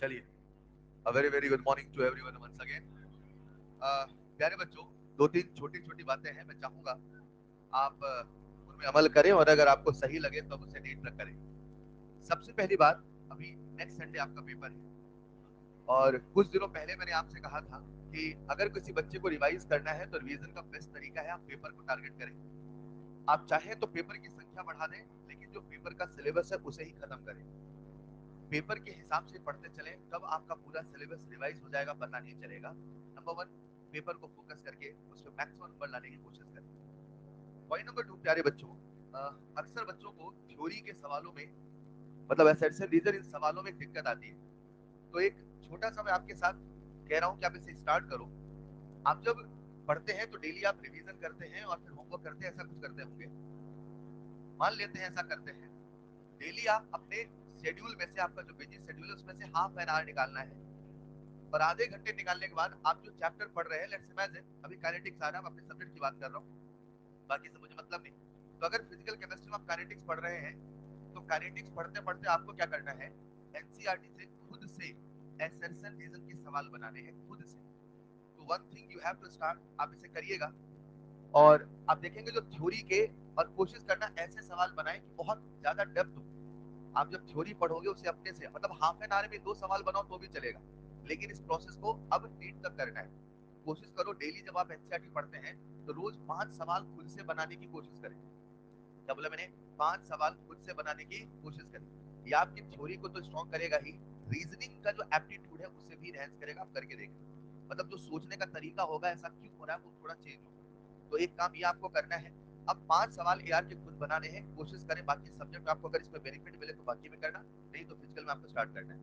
चलिए, a very very good morning to everyone once again. प्यारे बच्चों, दो तीन छोटी छोटी बातें हैं, मैं चाहूंगा आप उनमें अमल करें और अगर आपको सही लगे तो आप उसे नीट न करें। सबसे पहली बात, अभी नेक्स्ट संडे आपका पेपर है और कुछ दिनों पहले मैंने आपसे कहा था कि अगर किसी बच्चे को रिवाइज करना है तो रिवीजन का बेस्ट तरीका है आप पेपर को टारगेट करें। आप चाहें तो पेपर की संख्या बढ़ा दें, लेकिन जो पेपर का सिलेबस है उसे ही खत्म करें। पेपर के हिसाब से पढ़ते चलें, तब आपका पूरा सिलेबस रिवाइज हो जाएगा, पता नहीं चलेगा। नंबर वन, पेपर को फोकस करके उसमें मैक्सिमम नंबर लाने की कोशिश करें। पॉइंट नंबर टू, प्यारे बच्चों, अक्सर बच्चों को थ्योरी के सवालों में, मतलब असर्शन रीजन, इन सवालों में दिक्कत आती है। तो एक छोटा सा मैं आपके साथ कह रहा हूँ कि आप इसे स्टार्ट करो। आप जब पढ़ते हैं तो डेली आप रिवीजन करते हैं और फिर होमवर्क करते हैं, ऐसा कुछ करते होंगे। मान लेते हैं ऐसा करते हैं। डेली आप अपने शेड्यूल में से, आपका जो बिजी शेड्यूल है उसमें से हाफ एन आवर निकालना है और आधे घंटे निकालने के बाद आप जो चैप्टर पढ़ रहे हैं, लेट्स इमेजिन अभी काइनेटिक्स आ रहा है, मैं अपने सब्जेक्ट की बात कर रहा हूँ, बाकी से मुझे मतलब नहीं। तो अगर फिजिकल केमिस्ट्री में आप काइनेटिक्स पढ़ रहे हैं तो काइनेटिक्स पढ़ते पढ़ते आपको क्या करना है, एनसीईआरटी से खुद से एसर्शन रीजन के सवाल बनाने हैं खुद से। तो one thing you have to start, आप इसे करिएगा और आप देखेंगे जो थ्योरी के, और कोशिश करना ऐसे सवाल बनाएं कि बहुत ज्यादा डेप्थ हो। आप जब थ्योरी पढ़ोगे उसे अपने से, मतलब हाफ एन आवर में दो सवाल बनाओ तो भी चलेगा, लेकिन इस प्रोसेस को अब नीट तक करना है। कोशिश करो डेली जब आप एनसीईआरटी पढ़ते हैं तो रोज 5 सवाल खुद से बनाने की कोशिश करें। क्या बोला मैंने? 5 सवाल खुद से बनाने की कोशिश करें। ये आपकी थ्योरी को तो स्ट्रॉन्ग करेगा ही, रीजनिंग का जो एप्टीट्यूड है उसे भी एनहांस करेगा। आप करके देखें, मतलब जो सोचने का तरीका होगा, ऐसा क्यों हो रहा है, वो थोड़ा चेंज होगा। तो एक काम ये आपको करना है, अब 5 सवाल एआर के खुद बनाने हैं, कोशिश करें। बाकी सब्जेक्ट में आपको अगर इसमें बेनिफिट मिले तो बाकी में करना, नहीं तो फिजिकल में आपको स्टार्ट करना है।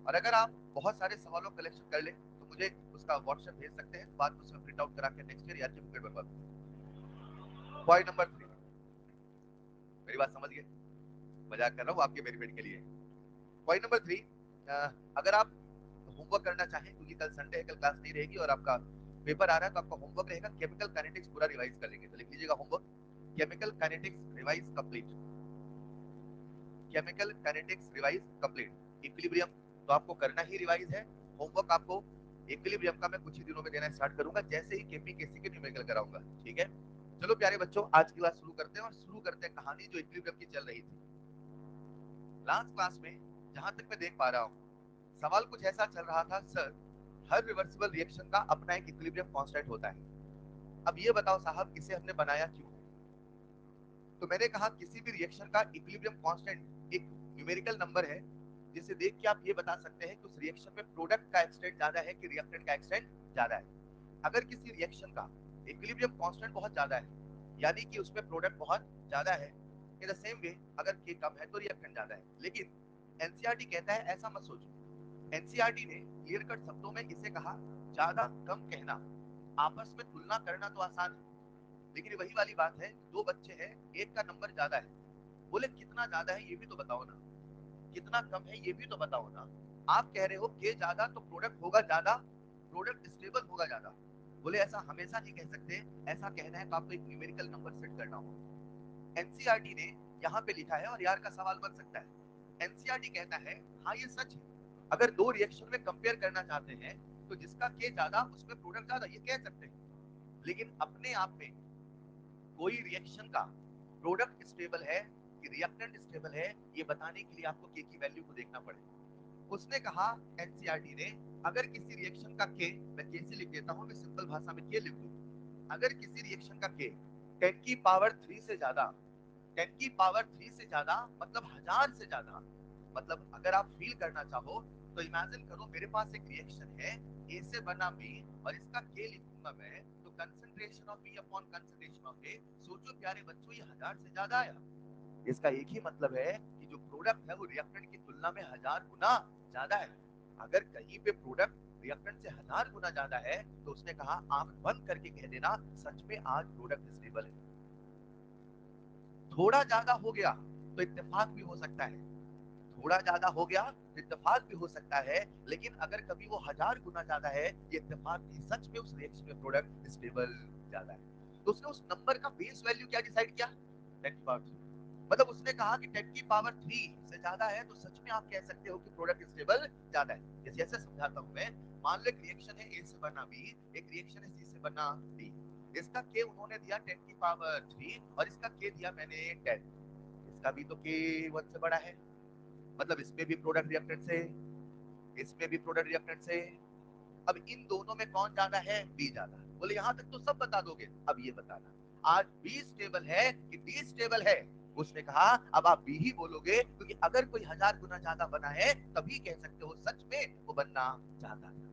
और अगर आप बहुत सारे सवालों का कलेक्शन कर ले तो मुझे उसका व्हाट्सएप भेज सकते हैं, बाद में उसमें प्रिंट आउट करा के नेक्स्ट ईयर यार की बुकलेट बनवा दूंगा। पॉइंट नंबर 3, मेरी बात समझ गए? मजाक कर रहा हूँ आपके बेनिफिट के लिए। पॉइंट नंबर 3, अगर आप होमवर्क करना चाहें, क्योंकि कल संडे है, कल क्लास नहीं रहेगी और आपका पेपर आ रहा है, तो आपका होमवर्क रहेगा केमिकल काइनेटिक्स पूरा रिवाइज कर लेंगे। तो लिख लीजिएगा homework, chemical kinetics revise complete. Chemical kinetics revise complete. Equilibrium तो आपको करना ही रिवाइज है। होमवर्क आपको इक्विलिब्रियम का मैं कुछ ही दिनों में देना स्टार्ट करूंगा, जैसे ही केपी केसी के न्यूमेरिकल कराऊंगा। ठीक है, चलो प्यारे बच्चों, आज की क्लास शुरू करते हैं और शुरू करते हैं कहानी जो इक्विलिब्रियम की चल रही थी लास्ट क्लास में। जहां तक मैं देख पा रहा हूं, सवाल कुछ ऐसा चल रहा था, सर हर रिवर्सिबल रिएक्शन का अपना एक इक्विलिब्रियम कांस्टेंट होता है। अब ये बताओ साहब, इसे हमने बनाया क्यों? तो मैंने कहा किसी भी रिएक्शन का इक्विलिब्रियम कांस्टेंट एक न्यूमेरिकल नंबर है, जिसे देख के आप ये बता सकते हैं कि उस रिएक्शन में प्रोडक्ट का एक्सटेंट ज्यादा है कि रिएक्टेंट का एक्सटेंट ज्यादा है। अगर किसी रिएक्शन का इक्विलिब्रियम कांस्टेंट बहुत ज्यादा है, यानी कि उसमें प्रोडक्ट बहुत ज्यादा है। इन द सेम वे, अगर के कम है तो रिएक्टेंट ज्यादा है। लेकिन एनसीईआरटी कहता है ऐसा मत सोचो। एनसीईआरटी ने क्लियर कट शब्दों में इसे कहा, ज्यादा कम कहना, आपस में तुलना करना तो आसान है, लेकिन वही वाली बात है, दो बच्चे हैं, एक का नंबर ज्यादा है, बोले कितना ज्यादा है ये भी तो बताओ ना, कितना कम है ये भी तो बताओ ना। आप कह रहे हो के ज्यादा तो प्रोडक्ट होगा ज्यादा, प्रोडक्ट स्टेबल होगा ज्यादा। बोले ऐसा हमेशा नहीं कह सकते, ऐसा कहना है तो आपको एक न्यूमेरिकल नंबर सेट करना होगा। एनसीईआरटी ने यहाँ पे लिखा है और यार का सवाल बन सकता है। एनसीईआरटी कहता है हाँ ये सच है, अगर दो रिएक्शन में कंपेयर करना चाहते हैं तो जिसका के ज्यादा उसमें प्रोडक्ट ज्यादा, ये कह सकते हैं। लेकिन अपने आप में कोई रिएक्शन का प्रोडक्ट स्टेबल है कि रिएक्टेंट स्टेबल है, ये बताने के लिए आपको के की वैल्यू को देखना पड़ेगा। उसने कहा, एनसीईआरटी ने, अगर किसी रिएक्शन का के, मैं के से लिख देता हूं, मैं सिंपल भाषा में के लिख दूं, अगर किसी रिएक्शन का के 10 की पावर 3 से ज्यादा, 10 की पावर 3 से ज्यादा मतलब 1000 से ज्यादा, मतलब अगर आप फील करना चाहो तो इमेजिन करो मेरे पास एक रिएक्शन है, ए से बना बी, और इसका के लिखूंगा मैं, तो concentration of B upon concentration of A, सोचो प्यारे बच्चों ये 1000 से ज्यादा आया। इसका एक ही मतलब है कि जो प्रोडक्ट है वो रिएक्टेंट की तुलना में 1000 गुना ज्यादा है। अगर कहीं पे प्रोडक्ट रिएक्टेंट से 1000 गुना ज्यादा है तो उसने कहा आंख बंद करके कह देना सच में आज प्रोडक्ट स्टेबल है। थोड़ा ज्यादा हो गया तो इत्तेफाक भी हो सकता है, थोड़ा ज्यादा हो गया तो इत्तेफाक भी हो सकता है, लेकिन अगर कभी वो 1000 गुना ज्यादा है, ये इत्तेफाक नहीं, सच में उस रिएक्शन में प्रोडक्ट स्टेबल ज्यादा है। तो उसने उस नंबर का बेस वैल्यू क्या डिसाइड किया, 10 की पावर 3। मतलब उसने कहा कि 10 की पावर 3 से ज्यादा है तो सच में आप कह सकते हो कि प्रोडक्ट स्टेबल ज्यादा है। जैसे ऐसे समझाता हूं मैं, मान लो एक रिएक्शन है ए से बना बी, एक रिएक्शन है सी से बना डी। इसका के उन्होंने दिया 10 की पावर 3 और इसका के दिया मैंने 10। इसका भी तो के 1 से बड़ा है, मतलब इसमें भी प्रोडक्ट रिएक्टेंट से, इसमें भी प्रोडक्ट रिएक्टेंट से। अब इन दोनों में कौन ज्यादा है? बी ज्यादा। बोले यहां तक तो सब बता दोगे, अब ये बताना आज बी स्टेबल है कि डी स्टेबल है। उसने कहा अब आप बी ही बोलोगे, क्योंकि अगर कोई 1000 गुना ज्यादा बना है तभी कह सकते हो सच में वो बनना चाहता था।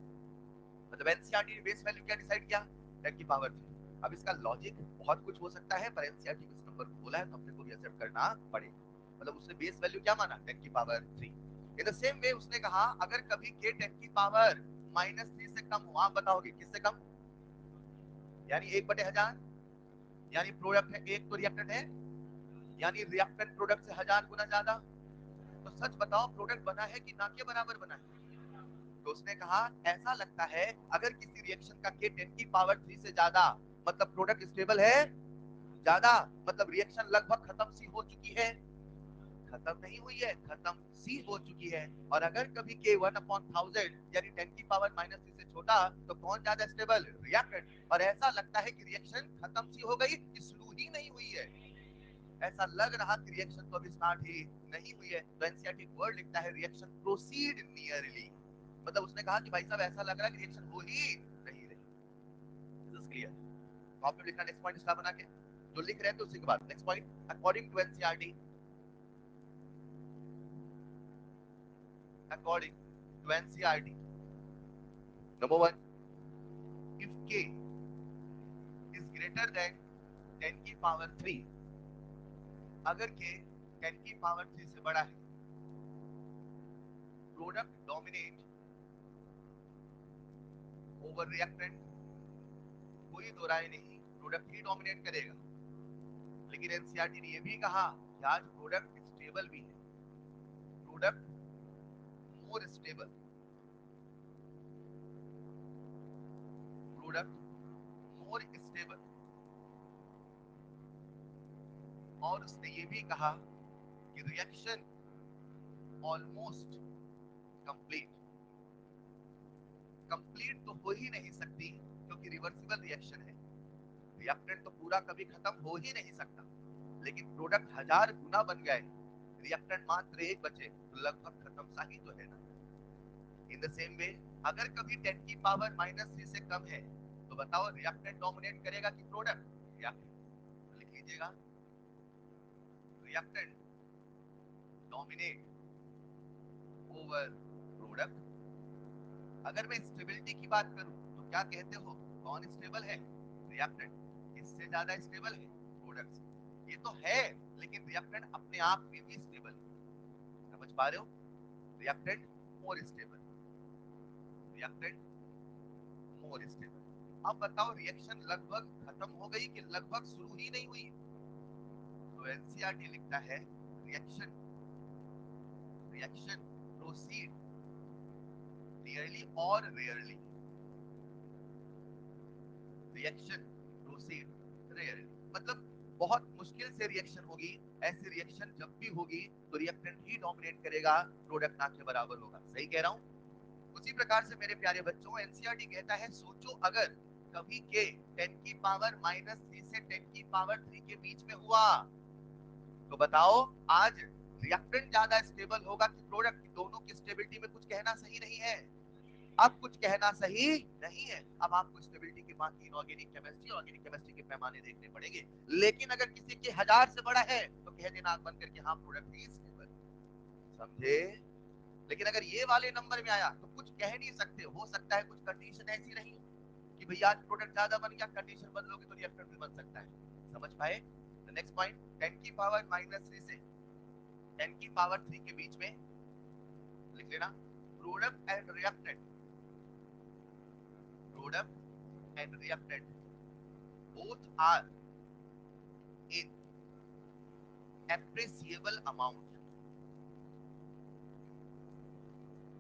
मतलब एनसीईआरटी ने बेस वैल्यू क्या डिसाइड किया? 10 की पावर 3। अब इसका लॉजिक बहुत कुछ हो सकता है, पर एनसीईआरटी इस नंबर को बोला है तो अपने को भी एक्सेप्ट करना पड़ेगा। मतलब उसने बेस वैल्यू क्या माना? 10 की power 3। In the same way उसने कहा अगर कभी के 10 की पावर -3 से कम हो, आप बताओगे किससे कम? यानी 1/1000, यानी प्रोडक्ट है एक तो रिएक्टेंट है, यानी रिएक्टेंट प्रोडक्ट से 1000 गुना ज्यादा। तो सच बताओ प्रोडक्ट बना है कि ना के बराबर बना है? तो उसने कहा ऐसा लगता है अगर किसी रिएक्शन का के 10 की पावर 3 से ज्यादा, मतलब प्रोडक्ट स्टेबल है ज्यादा, मतलब रिएक्शन लगभग खत्म सी हो चुकी है। खत्म नहीं हुई है, खत्म सी हो चुकी है। और अगर कभी के 1/1000 यानी 10 की पावर -3 से छोटा, तो कौन ज्यादा स्टेबल? रिएक्टेंट। और ऐसा लगता है कि रिएक्शन खत्म सी हो गई कि शुरू ही नहीं हुई है। ऐसा लग रहा कि रिएक्शन तो अभी स्टार्ट ही नहीं हुई है। तो एनसीईआरटी वर्ड लिखता है रिएक्शन प्रोसीड नियरली। मतलब उसने कहा कि भाई साहब ऐसा लग रहा है कि रिएक्शन हो ही नहीं रही। This clear? कॉपी में लिखना नेक्स्ट पॉइंट इसका बना के, जो लिख रहे हैं तो उसी के बाद next point. According to NCERT, according to NCERT, number 1, if k is greater than 10 की पावर 3, अगर k 10 की पावर 3 से बड़ा है, प्रोडक्ट डोमिनेट ओवर रिएक्टेंट। कोई दो राय नहीं, प्रोडक्ट ही डोमिनेट करेगा। लेकिन एनसीईआरटी ने यह भी कहा कि आज प्रोडक्ट स्टेबल भी है, product more stable, product more stable. और उसने ये भी कहा कि रिएक्शन ऑलमोस्ट कंप्लीट। कंप्लीट तो हो ही नहीं सकती क्योंकि रिवर्सिबल रिएक्शन है, रिएक्टेंट तो पूरा कभी खत्म हो ही नहीं सकता। लेकिन प्रोडक्ट 1000 गुना बन गए, रिएक्टेंट मात्र एक बचे, तो लगभग खत्म सा ही तो है ना। इन द सेम वे अगर कभी 10 की पावर -3 से कम है, तो बताओ रिएक्टेंट डोमिनेट करेगा कि प्रोडक्ट? रिएक्टेंट। लिख लीजिएगा, रिएक्टेंट डोमिनेट ओवर प्रोडक्ट। अगर मैं स्टेबिलिटी की बात करूं तो क्या कहते हो? कौन स्टेबल है? रिएक्टेंट। इससे ज्यादा स्टेबल है प्रोडक्ट। ये तो है, लेकिन रिएक्टेंट अपने आप में भी स्टेबल है। समझ पा रहे हो? Reactant more stable, reactant more stable. अब बताओ रिएक्शन लगभग खत्म हो गई कि लगभग शुरू ही नहीं हुई? तो एनसीईआरटी लिखता है रिएक्शन, रिएक्शन प्रोसीड नियरली और रेयरली, रिएक्शन प्रोसीड रेयरली। मतलब बहुत मुश्किल से रिएक्शन होगी। ऐसी रिएक्शन जब भी होगी तो रिएक्टेंट ही डोमिनेट करेगा, प्रोडक्ट ना के बराबर होगा। सही कह रहा हूं? उसी प्रकार से मेरे प्यारे बच्चों एनसीईआरटी कहता है सोचो अगर कभी के 10 की पावर -3 से 10 की पावर 3 के बीच में हुआ, तो बताओ आज रिएक्टेंट ज्यादा स्टेबल होगा कि प्रोडक्ट? दोनों की स्टेबिलिटी में कुछ कहना सही नहीं है। अब कुछ कहना सही नहीं है। अब आपको स्टेबिलिटी के बाकी इनऑर्गेनिक केमिस्ट्री, ऑर्गेनिक केमिस्ट्री के पैमाने देखने पड़ेंगे। लेकिन अगर किसी के 1000 से बड़ा है तो कह देना आंख बंद करके हाँ प्रोडक्ट ही स्टेबल। समझे? लेकिन अगर ये वाले नंबर में आया तो कुछ कह नहीं सकते। हो सकता है कुछ कंडीशन ऐसी रही कि भैया आज प्रोडक्ट ज्यादा बन गया, कंडीशन बदलोगे तो रिएक्टर भी बन सकता है। समझ पाए? नेक्स्ट पॉइंट, 10 की पावर -3 से 10 की पावर 3 के बीच में लिख लेना product and reactant, product and reactant both are in appreciable amount,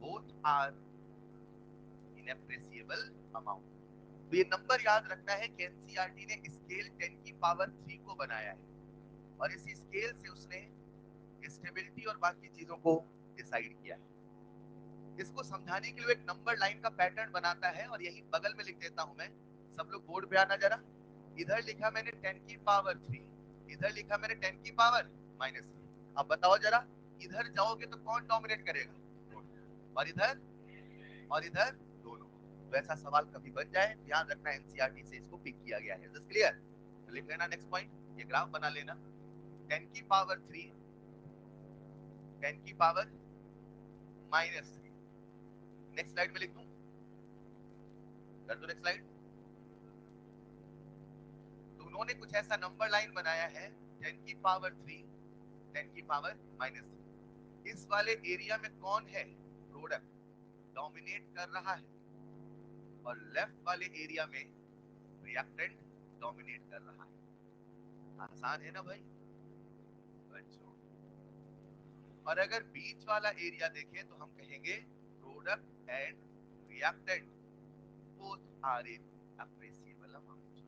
both are in appreciable amount। तो ये नंबर याद रखना है कि एनसीईआरटी ने स्केल 10 की पावर 3 को बनाया है। और इसी स्केल से उसने स्टेबिलिटी और बाकी चीजों को डिसाइड किया है। इसको समझाने के लिए एक नंबर लाइन का पैटर्न बनाता है और यही बगल में लिख देता हूं मैं। सब लोग बोर्ड पे आना जरा। इधर लिखा मैंने 10 की पावर 3, इधर लिखा मैंने 10 की पावर -3। अब बताओ जरा, इधर जाओगे तो कौन डोमिनेट करेगा? और इधर और इधर दोनों। तो ऐसा सवाल कभी बन जाए, ध्यान रखना एनसीईआरटी से इसको पिक किया गया है। This clear? लिख लेना नेक्स्ट पॉइंट, ये ग्राफ बना लेना। 10 की पावर 3, 10 की पावर -3। नेक्स्ट स्लाइड में लिख दूं? कर दो नेक्स्ट स्लाइड। तो उन्होंने कुछ ऐसा नंबर लाइन बनाया है 10 की पावर 3, 10 की पावर -3। इस वाले एरिया में कौन है? प्रोडक्ट डोमिनेट कर रहा है, और लेफ्ट वाले एरिया में रिएक्टेंट डोमिनेट कर रहा है। आसान है ना भाई बच्चों? और अगर बीच वाला एरिया देखें तो हम कहेंगे product and reactant both are in appreciable amount.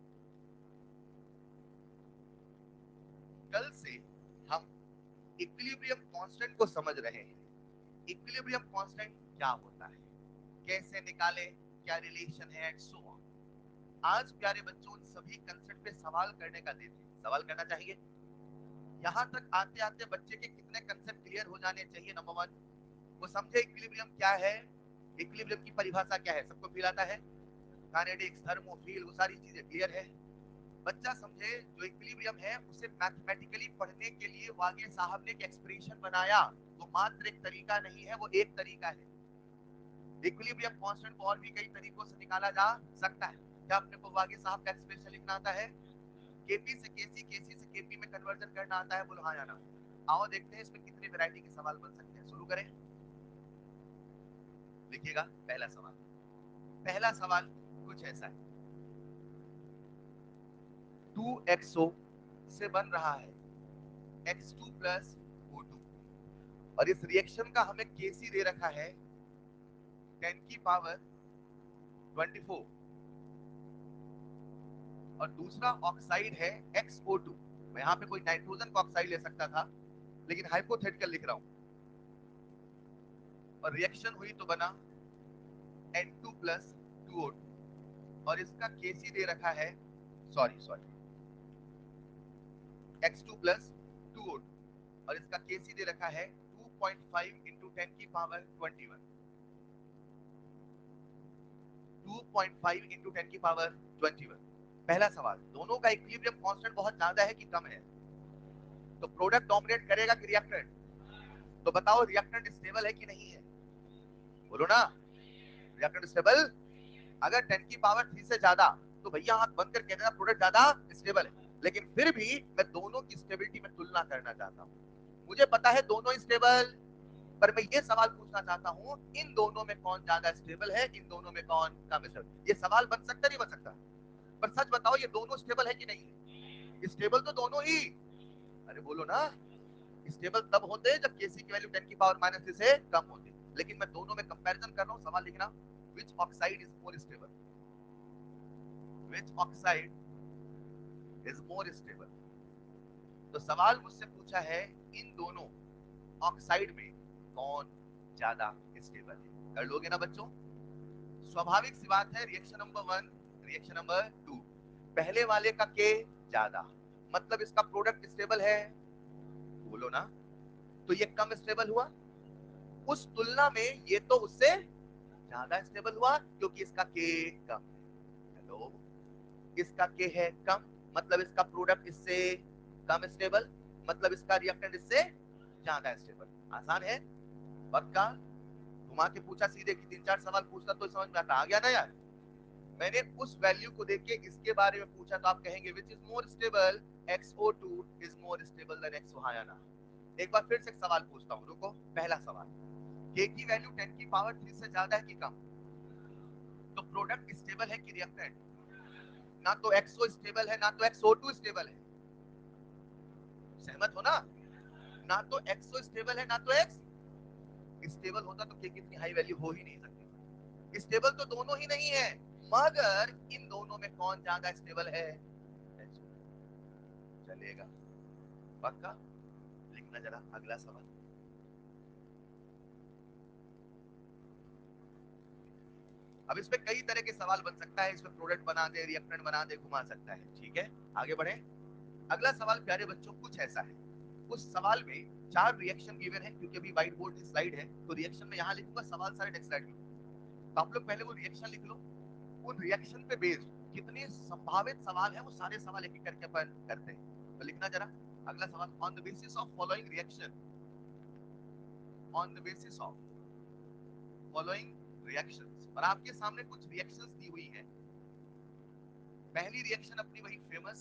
कल से हम इक्विलिब्रियम कांस्टेंट को समझ रहे हैं। इक्विलिब्रियम कांस्टेंट क्या होता है, कैसे निकाले, क्या रिलेशन है एंड सो ऑन। आज प्यारे बच्चों उन सभी कंसेप्ट पे सवाल करने का दिन है। सवाल करना चाहिए। यहाँ तक आते आते बच्चे के कितने कंसेप्ट क्लियर हो जाने चाहिए? नंबर 1, वो समझे इक्विलिब्रियम क्या है, इक्विलिब्रियम की परिभाषा क्या है। सबको फील आता है? काइनेटिक्स, थर्मोफिल, वो सारी चीजें क्लियर है। बच्चा समझे जो इक्विलिब्रियम है उसे मैथमेटिकली पढ़ने के लिए वागे साहब ने एक एक्सप्रेशन बनाया। वो मात्र एक तरीका नहीं है, वो एक तरीका है। इक्विलिब्रियम कांस्टेंट को और भी कई तरीकों से निकाला जा सकता है। क्या अपने को वागे साहब का एक्सप्रेशन लिखना आता है? केपी से केसी, केसी से केपी में कन्वर्जन करना आता है? बोलो हाँ या ना। आओ देखते हैं इसमें कितनी वैरायटी के सवाल बन सकते हैं। शुरू करें। लिखिएगा पहला सवाल। पहला सवाल कुछ ऐसा है, 2xo से बन रहा है x2 प्लस O2, और इस रिएक्शन का हमें केसी दे रखा है 10 की पावर 24, और दूसरा ऑक्साइड है XO2। मैं यहाँ पे कोई नाइट्रोजन का ऑक्साइड ले सकता था, लेकिन हाइपोथेटिकल लिख रहा हूं। और रिएक्शन हुई तो बना N2 प्लस 2O2, और इसका केसी दे रखा है, सॉरी X2 प्लस 2O2, और इसका केसी दे रखा है 2.5 इंटू 10 की पावर 21, 2.5 इंटू 10 की पावर 21। पहला सवाल, दोनों का इक्विलिब्रियम कांस्टेंट बहुत ज्यादा है कि कम है? तो प्रोडक्ट डोमिनेट करेगा कि रिएक्टेंट? तो बताओ रिएक्टेंट स्टेबल है कि नहीं है? बोलो ना, रिएक्टेंट स्टेबल। अगर 10 की पावर 3 से ज्यादा तो भैया आंख बंद कर कह देना प्रोडक्ट ज्यादा स्टेबल है। लेकिन फिर भी मैं दोनों की स्टेबिलिटी में तुलना करना चाहता हूं। मुझे पता है दोनों स्टेबल, पर मैं ये सवाल पूछना चाहता हूं इन दोनों में कौन ज्यादा स्टेबल है, इन दोनों में कौन कम स्टेबल। ये सवाल बन सकता नहीं बन सकता? पर सच बताओ ये दोनों स्टेबल है कि नहीं है? स्टेबल तो दोनों ही। अरे बोलो ना, स्टेबल तब होते हैं जब केसी की वैल्यू 10 की पावर -3 से कम होती है। लेकिन मैं दोनों में कंपैरिजन कर रहा हूं। सवाल लिखना, which oxide is more stable, which oxide is more stable। तो सवाल मुझसे पूछा है इन दोनों ऑक्साइड में कौन ज्यादा स्टेबल है। कर लोगे ना बच्चों? स्वाभाविक सी बात है, रिएक्शन नंबर 1, रिएक्शन नंबर 2, पहले वाले का के ज्यादा, मतलब इसका प्रोडक्ट स्टेबल है। बोलो ना। तो ये कम स्टेबल हुआ, उस तुलना में ये तो उससे ज्यादा स्टेबल हुआ क्योंकि इसका के कम है। हेलो, इसका के है कम, मतलब इसका प्रोडक्ट इससे कम स्टेबल, मतलब इसका रिएक्टेंट इससे ज्यादा स्टेबल। आसान है पक्का? घुमा के पूछा सीधे कि 3-4 सवाल पूछता तो समझ में आता। आ गया ना यार? मैंने उस वैल्यू को देख के इसके बारे में पूछा तो आप कहेंगे which is more stable, XO2 is more stable then XO। हाँ या ना? एक बार फिर से एक सवाल पूछता हूं, रुको। पहला सवाल, के की वैल्यू 10 की पावर 3 से ज्यादा है कि कम? तो प्रोडक्ट स्टेबल है कि रिएक्टेंट? ना तो XO स्टेबल है ना तो XO2 स्टेबल है। सहमत हो ना? ना तो XO स्टेबल है ना तो X स्टेबल होता तो के कितनी हाई वैल्यू हो ही नहीं सकती। स्टेबल तो दोनों ही नहीं है, मगर इन दोनों में कौन ज्यादा स्टेबल है? चलेगा पक्का? लिखना जरा अगला सवाल। अब इसमें कई तरह के सवाल बन सकता है, इसमें प्रोडक्ट बना दे, रिएक्टेंट बना दे, घुमा सकता है। ठीक है, आगे बढ़े। अगला सवाल प्यारे बच्चों कुछ ऐसा है, उस सवाल में 4 रिएक्शन गिवन है, क्योंकि अभी व्हाइट बोर्ड की स्लाइड है तो रिएक्शन में यहाँ लिखूंगा, सवाल सारे नेक्स्ट स्लाइड में। तो आप लोग पहले वो रिएक्शन लिख लो, उन रिएक्शन पे बेस्ड कितने संभावित सवाल है वो सारे सवाल एक एक करके अपन करते हैं। तो लिखना जरा अगला सवाल, on the basis of following reaction, on the basis of following reactions, और आपके सामने कुछ रिएक्शंस दी हुई हैं। पहली रिएक्शन अपनी वही फेमस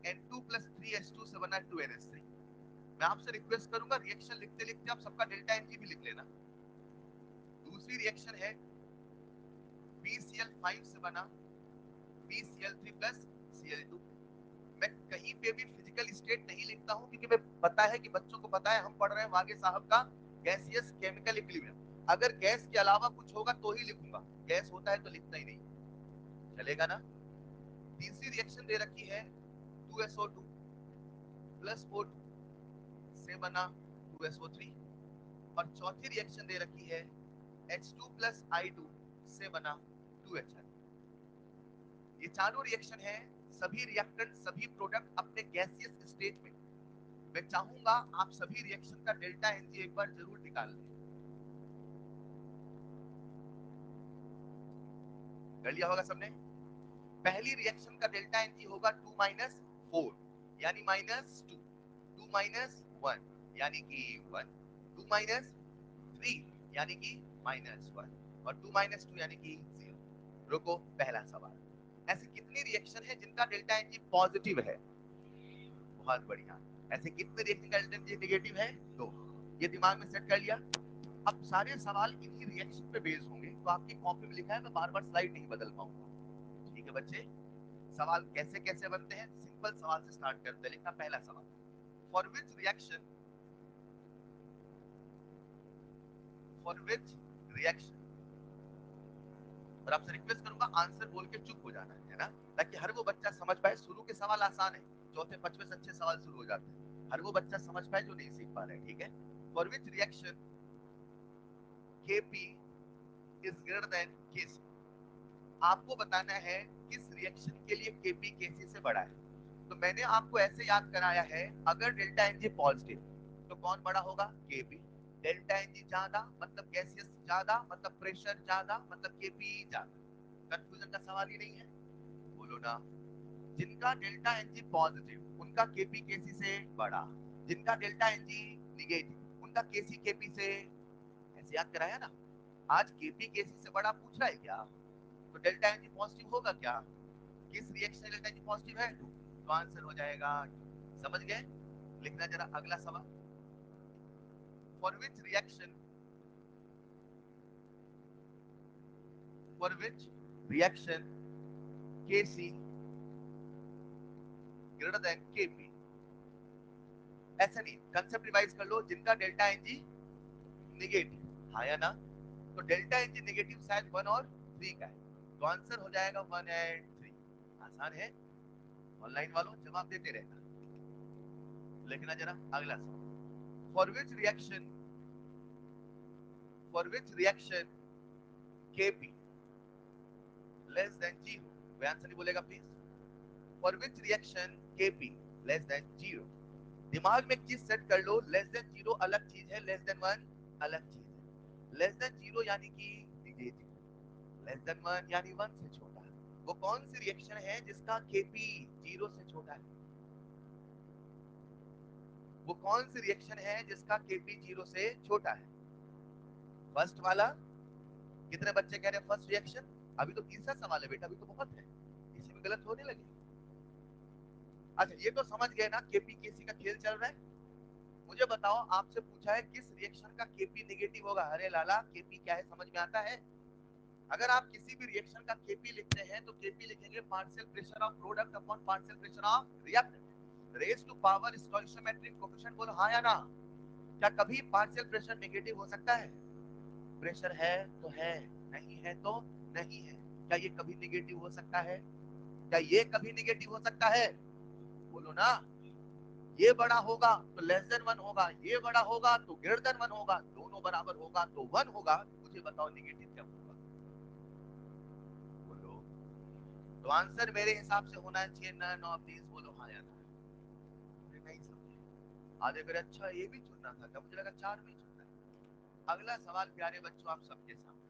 N2+3H2 से बना 2NH3। मैं आपसे रिक्वेस्ट करूंगा रिएक्शन लिखते लिखते आप सबका डेल्टा Ng भी लिख लेना। दूसरी रिएक्शन है BCl5 से बना BCl3+Cl2। मैं कहीं पे भी फिजिकल स्टेट नहीं लिखता हूं, क्योंकि मैं पता है कि बच्चों को पता है हम पढ़ रहे हैं वागे साहब का गैसियस केमिकल इक्विलिब्रियम। अगर गैस के अलावा कुछ होगा तो ही लिखूंगा, गैस होता है तो लिखना ही नहीं, चलेगा ना। तीसरी रिएक्शन दे रखी है 2SO2 प्लस O2 से बना 2SO3, और चौथी रिएक्शन दे रखी है H2 प्लस I2 से बना 2HI। ये चारों रिएक्शन है, सभी रिएक्टेंट सभी प्रोडक्ट अपने गैसियस स्टेट में। मैं चाहूंगा आप सभी रिएक्शन का डेल्टा Ng एक बार जरूर निकाल लें। कर लिया होगा सबने। पहली रिएक्शन का डेल्टा Ng होगा 2-4 यानी -2, 2-1 यानी कि 1, 2-3 यानी कि -1, और 2-2 यानी कि 0। रुको, पहला सवाल, ऐसी कितनी रिएक्शन है जिनका डेल्टा Ng पॉजिटिव है? बहुत बढ़िया। ऐसे कितने रिएक्शन का डेल्टा Ng नेगेटिव है? 2। ये दिमाग में सेट कर लिया। अब सारे सवाल इन्हीं रिएक्शन पे बेस्ड होंगे, तो आपकी कॉपी में लिखा है, मैं बार बार स्लाइड नहीं बदल पाऊंगा। ठीक है बच्चे, सवाल कैसे कैसे बनते हैं, सिंपल सवाल से स्टार्ट करते हैं। लिखना पहला सवाल, for which reaction, for which reaction, और आपसे रिक्वेस्ट करूंगा आंसर बोल के चुप हो जाना है ना, ताकि हर वो बच्चा समझ पाए। शुरू के सवाल आसान है, चौथे पांचवें से अच्छे सवाल शुरू हो जाते हैं, हर वो बच्चा समझ पाए जो नहीं सीख पा रहे। ठीक है, for which reaction Kp is greater then Kc। आपको बताना है किस रिएक्शन के लिए Kp Kc से बड़ा है। तो मैंने आपको ऐसे याद कराया है, अगर डेल्टा Ng पॉजिटिव तो कौन बड़ा होगा? Kp। डेल्टा Ng ज्यादा मतलब गैसियस ज्यादा मतलब प्रेशर ज्यादा मतलब Kp ज्यादा। कंफ्यूजन का सवाल ही नहीं है, बोलो ना। जिनका डेल्टा Ng पॉजिटिव उनका Kp Kc से बड़ा, जिनका डेल्टा Ng निगेटिव उनका Kc Kp से, ऐसे याद कराया ना। आज Kp Kc से बड़ा पूछ रहा है क्या? तो डेल्टा Ng पॉजिटिव होगा क्या? किस रिएक्शन डेल्टा Ng पॉजिटिव है? तो आंसर हो जाएगा, समझ गए? लिखना जरा अगला सवाल, for which reaction, for which reaction Kc greater than Kp। ऐसा नहीं, कंसेप्ट रिवाइज कर लो, जिनका डेल्टा Ng नेगेटिव, हाँ या ना। तो डेल्टा Ng नेगेटिव शायद 1 और 3 का है, तो आंसर हो जाएगा 1 और 3। आसान है, ऑनलाइन वालों जवाब देते रहना। लिखना जरा अगला सवाल, for which reaction, for which reaction Kp less than 0। कोई आंसर नहीं बोलेगा please. For which reaction Kp less than 0। दिमाग में एक चीज सेट कर लो, लेस देन 0 अलग चीज है, लेस देन 1 अलग चीज है। लेस देन 0 यानी कि नेगेटिव, लेस देन 1 यानी 1 से छोटा। वो कौन सी रिएक्शन है जिसका Kp 0 से छोटा है? वो कौन सी रिएक्शन है जिसका Kp 0 से छोटा है? फर्स्ट वाला। कितने बच्चे कह रहे हैं फर्स्ट रिएक्शन? अभी तो तीसरा सवाल है बेटा, अभी तो बहुत है, इसी में गलत होने लगे। अच्छा ये तो समझ गए ना, Kp Kc का खेल चल रहा है। मुझे बताओ, आपसे पूछा है किस रिएक्शन का Kp नेगेटिव होगा। अरे लाला, Kp क्या है समझ में आता है? अगर आप किसी भी रिएक्शन का Kp लिखते हैं तो Kp लिखेंगे partial pressure of product upon partial pressure of reactant raise to power stoichiometric coefficient. बोलो हाँ या ना। क्या कभी पार्शियल प्रेशर नेगेटिव हो सकता है? प्रेशर है तो है, नहीं है तो नहीं है। क्या ये कभी नेगेटिव हो सकता है? क्या ये कभी नेगेटिव हो सकता है? बोलो ना। ये बड़ा होगा तो लेस देन 1 होगा, ये बड़ा होगा तो ग्रेटर देन 1 होगा, दोनों बराबर होगा तो 1 होगा। मुझे बताओ नेगेटिव क्या होगा? बोलो। तो आंसर मेरे हिसाब से होना चाहिए नन ऑफ दीज। बोलो हाँ या ना। नहीं समझे? आधे करे अच्छा ये भी चुनना था क्या, मुझे लगा 4 में चुनना है। अगला सवाल प्यारे बच्चों आप सबके सामने,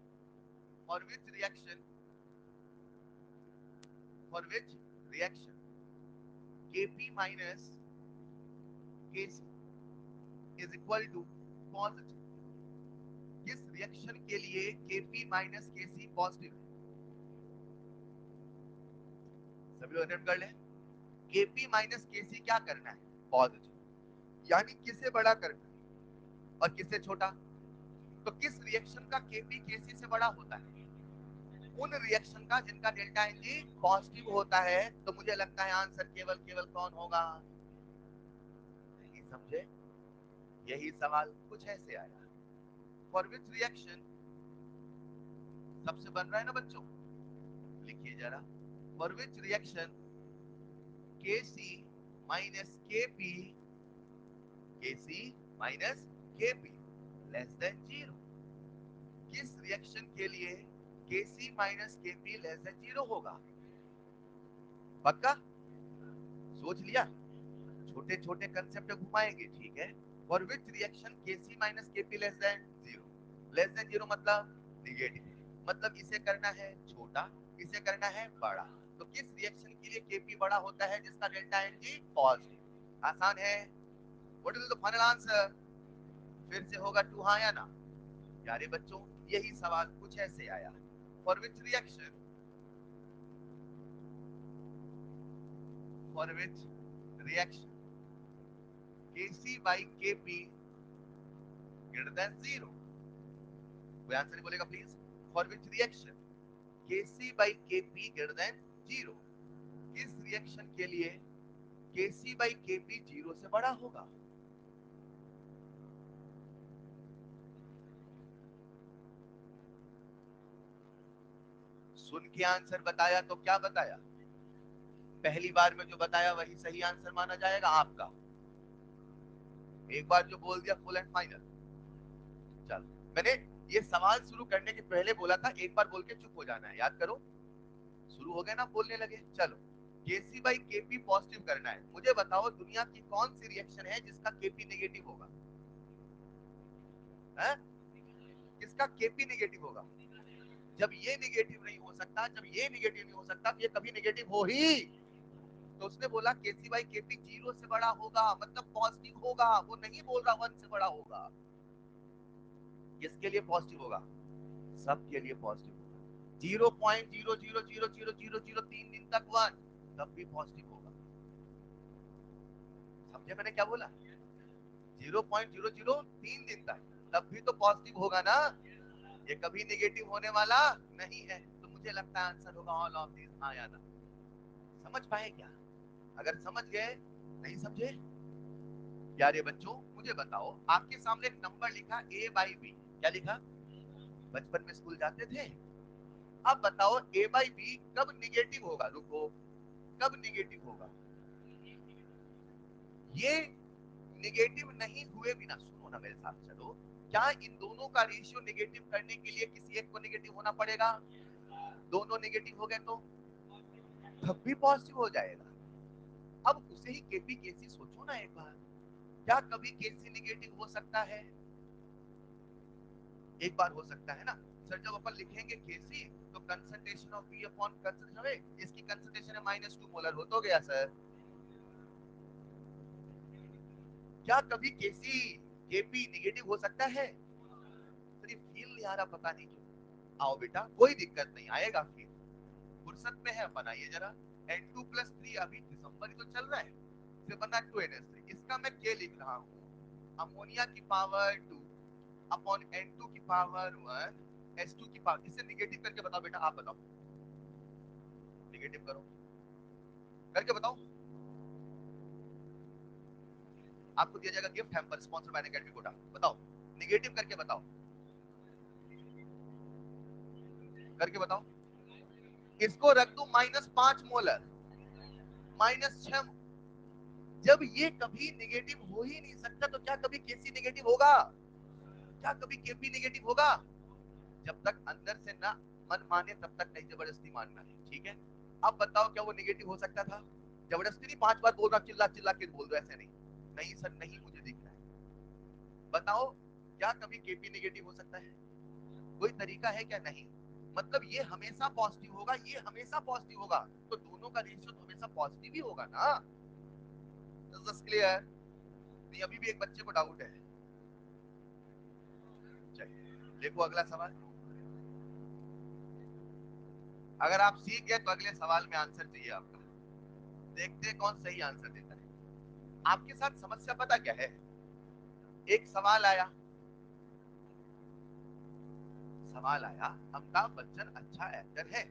for which reaction, for which reaction Kp minus Kc is equal to positive. किस रिएक्शन के लिए Kp माइनस Kc पॉजिटिव है? सभी लोग अटेम्प्ट कर लें। Kp माइनस Kc क्या करना है? पॉजिटिव, यानी किसे बड़ा करना है और किसे छोटा। तो किस रिएक्शन का Kp Kc से बड़ा होता है? उन रिएक्शन का जिनका डेल्टा Ng पॉजिटिव होता है। तो मुझे लगता है आंसर केवल केवल कौन होगा? नहीं समझे? यही सवाल कुछ ऐसे आया, फॉर विच रिएक्शन, सबसे बन रहा है ना बच्चों, लिखिए जरा, for which reaction Kc minus Kp, Kc minus Kp less than 0। किस रिएक्शन के लिए Kc minus Kp less than 0 होगा? पक्का? सोच लिया? छोटे छोटे कंसेप्ट घुमाएंगे, ठीक है। For which reaction Kc minus Kp less than 0, less than 0 मतलब निगेटिव, मतलब इसे करना है छोटा, इसे करना है बड़ा। तो किस रिएक्शन के लिए Kp बड़ा होता है जिसका डेल्टा Ng पॉजिटिव? आसान है। What is the final answer? फिर से होगा टू हाँ या ना? प्यारे बच्चों यही सवाल कुछ ऐसे आया, for which reaction, for which reaction Kc by Kp greater than 0। कोई आंसर नहीं बोलेगा please. For which reaction Kc by Kp greater than 0, किस रिएक्शन के लिए Kc by Kp 0 से बड़ा होगा? सुन के आंसर बताया तो क्या बताया? पहली बार में जो बताया वही सही आंसर माना जाएगा आपका। एक बार जो बोल दिया फुल एंड फाइनल। चल, मैंने ये सवाल शुरू करने के पहले बोला था एक बार बोल के चुप हो जाना है, याद करो। शुरू हो गए ना, बोलने लगे। चलो, Kc बाई Kp पॉजिटिव करना है। मुझे बताओ दुनिया की कौन सी रिएक्शन है जिसका Kp नेगेटिव होगा? है? किसका Kp नेगेटिव होगा? जब ये नेगेटिव नहीं हो सकता, जब ये नेगेटिव नहीं हो सकता, तो ये कभी नेगेटिव हो ही। तो उसने बोला Kc बाई Kp 0 से बड़ा होगा, मतलब पॉजिटिव होगा। वो नहीं बोल रहा 1 से बड़ा होगा। किसके लिए पॉजिटिव होगा? सबके लिए पॉजिटिव होगा। 0.0000003 दिन तक 1, तब भी पॉजिटिव होगा। समझे मैंने क्या बोला? 0.003 दिन तक, तब भी तो पॉजिटिव होगा ना। ये कभी नेगेटिव होने वाला नहीं है। तो मुझे लगता है आंसर होगा ऑल ऑफ दिस हाँ या ना। समझ पाए क्या? अगर समझ गए, नहीं समझे? प्यारे बच्चों मुझे बताओ, आपके सामने एक नंबर लिखा a बाई बी, क्या लिखा? बचपन में स्कूल जाते थे। अब बताओ a बाई बी कब निगेटिव होगा? रुको, कब निगेटिव होगा? ये निगेटिव नहीं हुए बिना, सुनो ना मेरे साथ चलो, क्या इन दोनों का रेशियो निगेटिव करने के लिए किसी एक को निगेटिव होना पड़ेगा? दोनों निगेटिव हो गए तो तब भी पॉजिटिव हो जाएगा। अब उसे ही केपी केसी सोचो ना एक बार, क्या कभी केसी निगेटिव हो सकता है? एक बार हो सकता है ना सर। जब अपन लिखेंगे केसी तो concentration of B upon concentration, इसकी कंसंट्रेशन है -2 मोलर, हो तो गया सर। क्या कभी केसी केपी निगेटिव हो सकता है? सर ये फील नहीं आ रहा, पता नहीं क्यों। आओ बेटा कोई दिक्कत नहीं, आएगा फील, फुर्सत में है अपन, आइए जरा। N2+3 अभी दिसंबर ही तो चल रहा है, फिर बना 2NH3। इसका मैं क्या लिख रहा हूँ? अमोनिया की पावर 2 अपॉन N2 की पावर 1 H2 की पावर। इसे निगेटिव करके बताओ बेटा, आप बताओ, निगेटिव करो, करके बताओ। आपको दिया जाएगा gift hamper sponsored by Academy Kota. बताओ, निगेटिव करके बताओ, करके बताओ। इसको रख दू -5 मोलर, -6 जब ये कभी नेगेटिव हो ही नहीं सकता तो क्या कभी केसी नेगेटिव होगा? क्या कभी केपी नेगेटिव होगा? जब तक अंदर से ना मन माने तब तक नहीं जबरदस्ती मानना है, ठीक है? अब बताओ क्या वो नेगेटिव हो सकता था? जबरदस्ती नहीं 5 बार बोल रहा, चिल्ला चिल्ला के बोल दो, ऐसे नहीं। नहीं सर नहीं, मुझे दिख रहा है। बताओ क्या कभी केपी नेगेटिव हो सकता है? कोई तरीका है क्या? नहीं। मतलब ये हमेशा पॉजिटिव होगा, ये हमेशा पॉजिटिव होगा, तो दोनों का रेशियो तो हमेशा पॉजिटिव ही होगा ना। क्लियर? नहीं अभी भी एक बच्चे को डाउट है। चलिए देखो अगला सवाल। अगर आप सीख गए तो अगले सवाल में आंसर चाहिए आपका। देखते हैं कौन सही आंसर देता है। आपके साथ समस्या पता क्या है? एक सवाल आया, अमिताभ बच्चन अच्छा एक्टर है।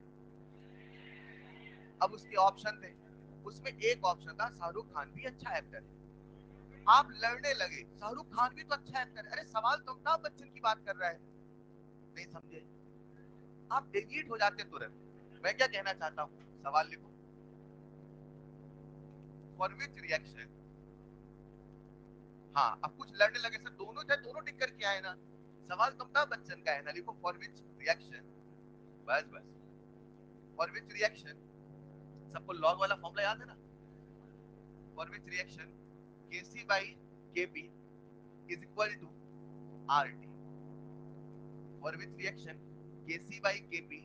अब उसके ऑप्शन थे, उसमें एक ऑप्शन था शाहरुख खान भी अच्छा एक्टर है। आप लड़ने लगे, शाहरुख खान भी तो अच्छा एक्टर है। अरे सवाल तो अमिताभ बच्चन की बात कर रहा है। नहीं समझे? आप डेविएट हो जाते तुरंत। मैं क्या कहना चाहता हूँ, सवाल लिखो। फॉर विच रिएक्शन, हाँ अब कुछ लड़ने लगे सर, दोनों थे, दोनों टिक करके आए ना। सवाल तो अमिताभ बच्चन का है ना, लिखो फॉर विच रिएक्शन। बस बस। फॉर विच रिएक्शन, सबको लॉग वाला फॉर्मूला याद है ना? For which reaction Kc by Kp is equal to R T. For which reaction Kc by Kp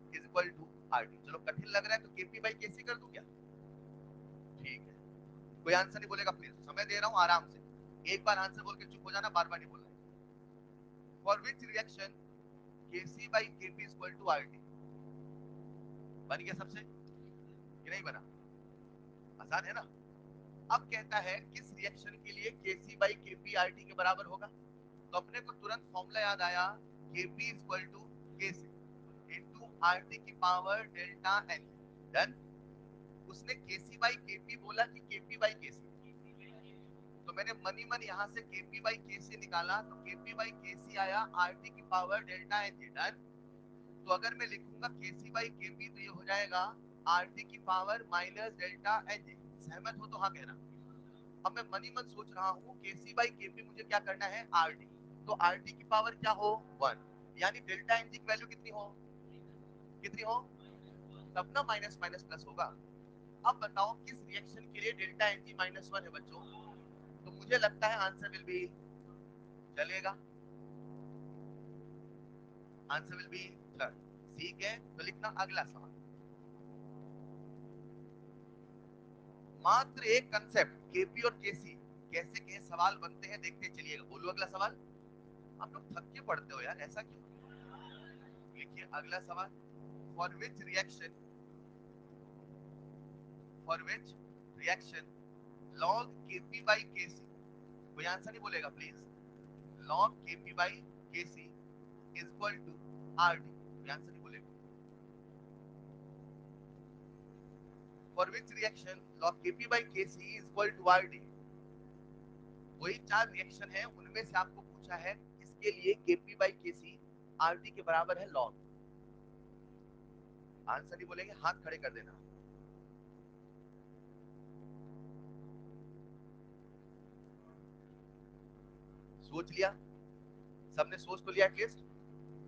is equal to R T. चलो कठिन लग रहा है तो केपी बाई केसी कर दूं क्या? ठीक है। कोई आंसर नहीं बोलेगा प्लीज, समय दे रहा हूं आराम से। एक बार आंसर बोल के चुप हो जाना, बार बार नहीं बोलना। For which reaction Kc by Kp is equal to R T. बन गया सबसे कि नहीं बना? आसान है ना? अब कहता है किस रिएक्शन के लिए केसी बाई केपी आर टी के बराबर होगा। तो अपने को तुरंत फॉर्मूला याद आया, Kp equal to Kc into R T की पावर डेल्टा एन। डन। उसने केसी बाई केपी बोला कि केपी बाई केसी, तो मैंने मनी मन यहाँ से केपी बाई केसी निकाला, तो केपी बाई केसी आया आर टी की power delta n g. Done. तो अगर मैं लिखूंगा केसी बाई केपी तो ये हो जाएगा आर टी की power minus delta n g. सहमत हो तो हाँ कहना। अब मैं मनी मन सोच रहा हूँ केसी बाई केपी मुझे क्या करना है, आर टी। तो आर टी की पावर क्या हो, 1। यानी डेल्टा एन जी की वैल्यू कितनी हो, कितनी हो? तब ना माइनस माइनस प्लस होगा। अब बताओ किस रिएक्शन के लिए डेल्टा एन जी -1 है बच्चों? तो मुझे लगता है आंसर विल बी, चलेगा, आंसर विल बी थर्ड। ठीक है तो लिखना अगला सवाल। मात्र एक कंसेप्ट केपी और केसी, कैसे कैसे सवाल बनते हैं देखते चलिएगा। बोलो अगला सवाल। आप लोग थक के पढ़ते हो यार, ऐसा क्यों? लिखिए अगला सवाल। For which reaction, for which reaction log kp by kc, कोई आंसर नहीं बोलेगा please. log kp by kc is equal to rd, कोई आंसर नहीं बोलेगा। for which reaction log kp by kc is equal to rd। वही 4 reaction है, उनमें से आपको पूछा है इसके लिए kp by kc rd के बराबर है log। आंसर नहीं बोलेंगे, हाथ खड़े कर देना। सोच लिया? सबने सोच तो लिया एटलीस्ट?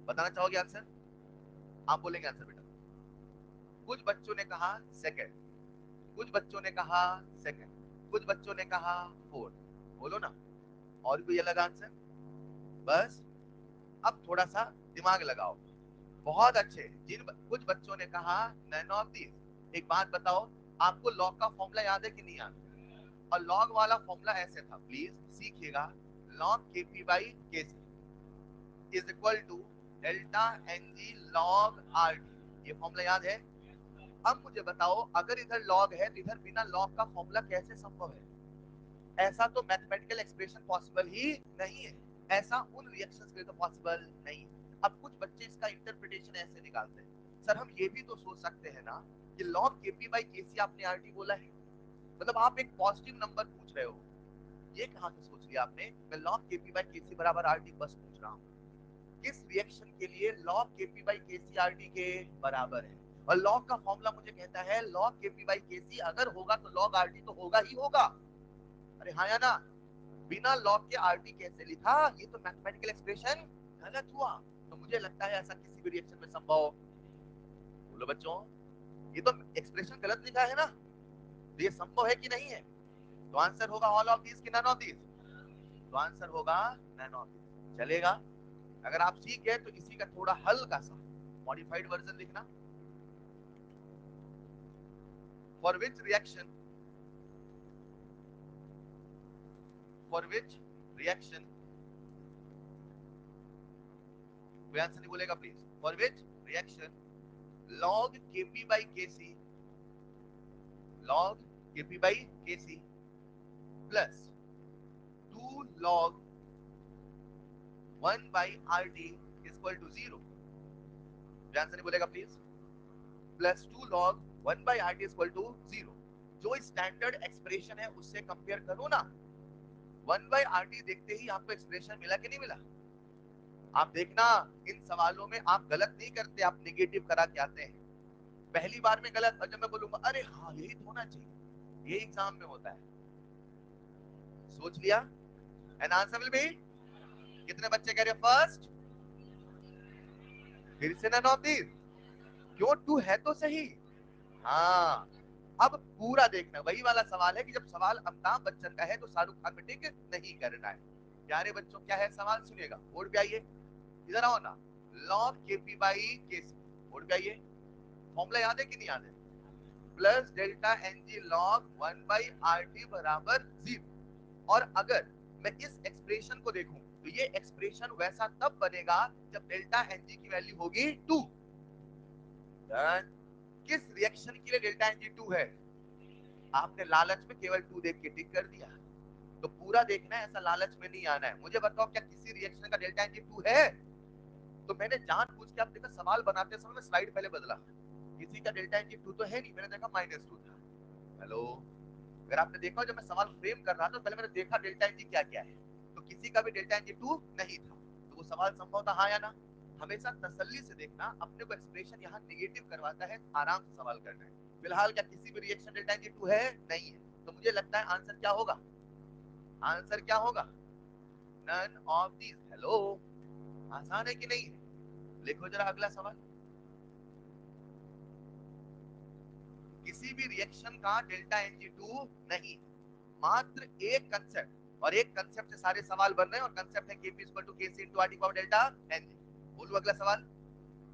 बताना चाहोगे आंसर? आप बोलेंगे आंसर बेटा। कुछ बच्चों ने कहा सेकंड, कुछ बच्चों ने कहा सेकंड, कुछ बच्चों ने कहा फोर्थ। बोलो ना, और कोई अलग आंसर? बस। अब थोड़ा सा दिमाग लगाओ। बहुत अच्छे। कुछ बच्चों ने कहा नन ऑफ दीज। एक बात बताओ, आपको लॉग का फॉर्मूला याद है कि नहीं याद? और लॉग वाला फॉर्मूला ऐसे था, प्लीज सीखिएगा। Log KP by KC is equal to delta NG log R T. ये फॉर्मूला याद है? अब मुझे बताओ अगर इधर लॉग है तो इधर बिना लॉग का फॉर्मूला कैसे संभव है? ऐसा तो मैथमेटिकल एक्सप्रेशन पॉसिबल ही नहीं है। ऐसा उन रिएक्शंस के लिए तो पॉसिबल नहीं। अब कुछ बच्चे इसका इंटरप्रिटेशन ऐसे निकालते हैं, सर हम ये भी तो सोच सकते हैं ना कि log kp by kc आपने आरटी बोला है, मतलब आप एक पॉजिटिव नंबर पूछ रहे हो। ये कहां से सोच लिया आपने? मैं log kp by kc बराबर आरटी बस पूछ रहा हूँ। किस रिएक्शन के लिए log kp by kc RT के बराबर है? और log का फॉर्मूला मुझे कहता है log kp by kc अगर होगा तो log आरटी तो होगा ही होगा। अरे हाँ या ना? बिना लॉग के आरटी कैसे लिखा? ये तो मैथमेटिकल एक्सप्रेशन गलत हुआ। तो मुझे लगता है ऐसा किसी भी रिएक्शन में संभव। बोलो बच्चों, ये तो एक्सप्रेशन गलत लिखा है ना, तो ये संभव है कि नहीं है? तो आंसर होगा ऑल ऑफ दीज कि नन ऑफ दीज? तो आंसर होगा नन ऑफ दीज। चलेगा? अगर आप सीख गए तो इसी का थोड़ा हल्का सा मॉडिफाइड वर्जन लिखना। For which reaction, for which reaction, कोई आंसर नहीं बोलेगा please. For which reaction log kp by kc, log kp by kc plus 2 log 1 by rt is equal to 0। Answer नहीं बोलेगा please. Plus 2 log 1 by rt is equal to 0। जो standard expression है उससे compare करो ना। 1 by rt देखते ही आपको expression मिला कि नहीं मिला? आप देखना, इन सवालों में आप गलत नहीं करते, आप निगेटिव करा के आते हैं। पहली बार में गलत, और जब मैं बोलूंगा अरे हाँ यही तो होना चाहिए, ये एग्जाम में होता है। सोच लिया? एंड आंसर विल बी, कितने बच्चे कह रहे फर्स्ट? फिर से नन ऑफ दीज? क्यों? टू है तो सही। हाँ, अब पूरा देखना। वही वाला सवाल है कि जब सवाल अमिताभ बच्चन का है तो शाहरुख खान में टिक नहीं करना है। प्यारे बच्चों, क्या है सवाल? सुनिएगा, बोर्ड पे आइए, इधर आओ ना। Log KP by Kc, board पे आइए। फॉर्मूला याद है कि नहीं याद है? Plus delta NG log 1 by R T बराबर 0। और अगर मैं इस एक्सप्रेशन को देखूं तो ये एक्सप्रेशन वैसा तब बनेगा जब डेल्टा एनजी की वैल्यू होगी 2। किस रिएक्शन के लिए डेल्टा एनजी 2 है? आपने लालच में केवल 2 देख के टिक कर दिया। तो पूरा देखना है, ऐसा लालच में नहीं आना है। मुझे बताओ, क्या किसी रिएक्शन का डेल्टा एनजी 2 है? तो मैंने जानबूझ के, आप देखा सवाल बनाते समय मैं स्लाइड पहले बदला। किसी का डेल्टा एनजी 2 तो है नहीं, मैंने देखा -2 था। हेलो, अगर आपने देखा जब मैं सवाल फ्रेम कर रहा था तो पहले मैंने देखा डेल्टा एनजी क्या क्या है, तो किसी का भी डेल्टा एनजी 2 नहीं था। तो वो सवाल संभव था, हाँ या ना? हमेशा तसल्ली से देखना, अपने को एक्सप्रेशन यहाँ नेगेटिव करवाता है, आराम से सवाल करना है। फिलहाल क्या किसी भी रिएक्शन डेल्टा एनजी 2 है? नहीं है। तो मुझे लगता है आंसर क्या होगा? आंसर क्या होगा? None of these. हेलो, आसान है कि नहीं है? लिखो जरा अगला सवाल। किसी भी रिएक्शन का डेल्टा एनजी 2 नहीं, मात्र एक कंसेप्ट, और एक कंसेप्ट से सारे सवाल बन रहे हैं, और कंसेप्ट है Kp equal to Kc into R T power delta n. बोलो अगला सवाल,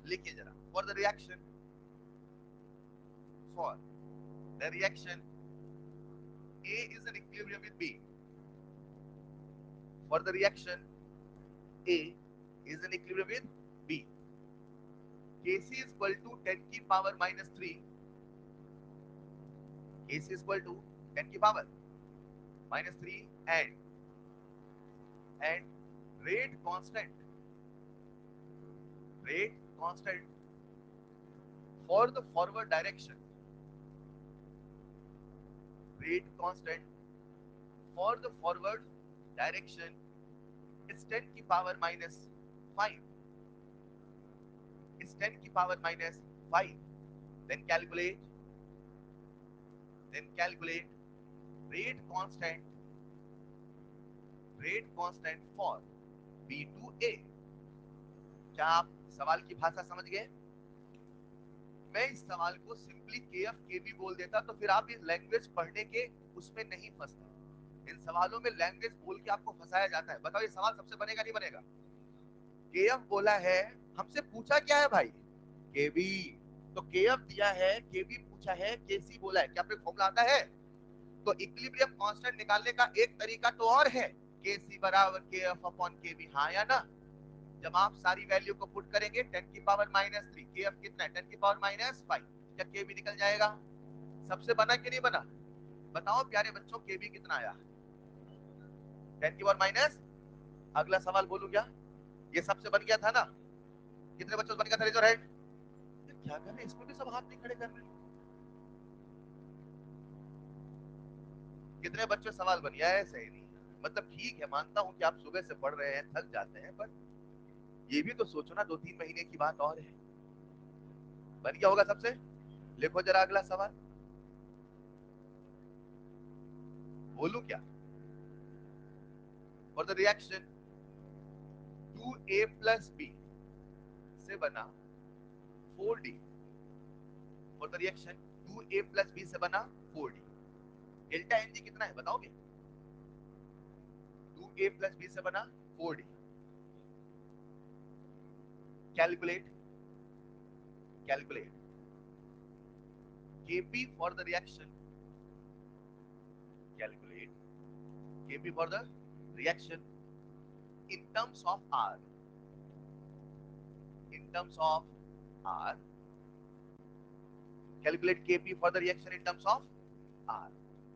लिखिए जरा। For the reaction, for the reaction A is in equilibrium with B, for the reaction A is in equilibrium with B, Kc is equal to 10 की power -3, Kc is equal to 10 की power -3 and rate constant, rate constant for the forward direction, rate constant for the forward direction is 10 की power -5, is 10 की power -5। then calculate rate constant, rate constant for B to A। क्या आप सवाल की भाषा समझ गए? मैं इस सवाल को सिंपली KF KB बोल देता तो फिर आप इस लैंग्वेज पढ़ने के उसमें नहीं फंसते। इन सवालों में लैंग्वेज बोल के आपको फंसाया जाता है। बताओ ये सवाल सबसे बनेगा नहीं बनेगा? KF बोला है, हमसे पूछा क्या है भाई? KB। तो KF दिया है, KB पूछा है, KC बोला है। क्या आपको फॉर्मूला आता है? तो इक्विलिब्रियम कांस्टेंट निकालने का एक तरीका तो और है, KC बराबर KF अपॉन KB। हाँ या ना? जब आप सारी वैल्यू को पुट करेंगे 10 की पावर -3, KF कितना है? 10 की पावर -5, क्या KB निकल जाएगा? सबसे बना कि नहीं बना? बताओ प्यारे बच्चों, KB कितना आया? 10 की पावर माइनस। अगला सवाल बोलूं क्या? ये सबसे बन गया था ना? कितने बच्चों से बन गया था? Raise your hand. क्या कर रहे हैं, इसमें भी सब हाथ नहीं खड़े कर रहे? कितने बच्चों सवाल बन गया है? सही नहीं। मतलब ठीक है, मानता हूं कि आप सुबह से पढ़ रहे हैं, थक जाते हैं, पर ये भी तो सोचो ना, 2-3 महीने की बात और है। बन गया होगा सबसे? लिखो जरा अगला सवाल। बोलू क्या? For the reaction 2a plus b से बना 4d, for the reaction 2a plus b से बना 4d, डेल्टा एनजी कितना है बताओगे? 2a प्लस b से बना 4d, calculate kp for the reaction, calculate kp for the reaction in terms of r, calculate kp for the reaction in terms of r.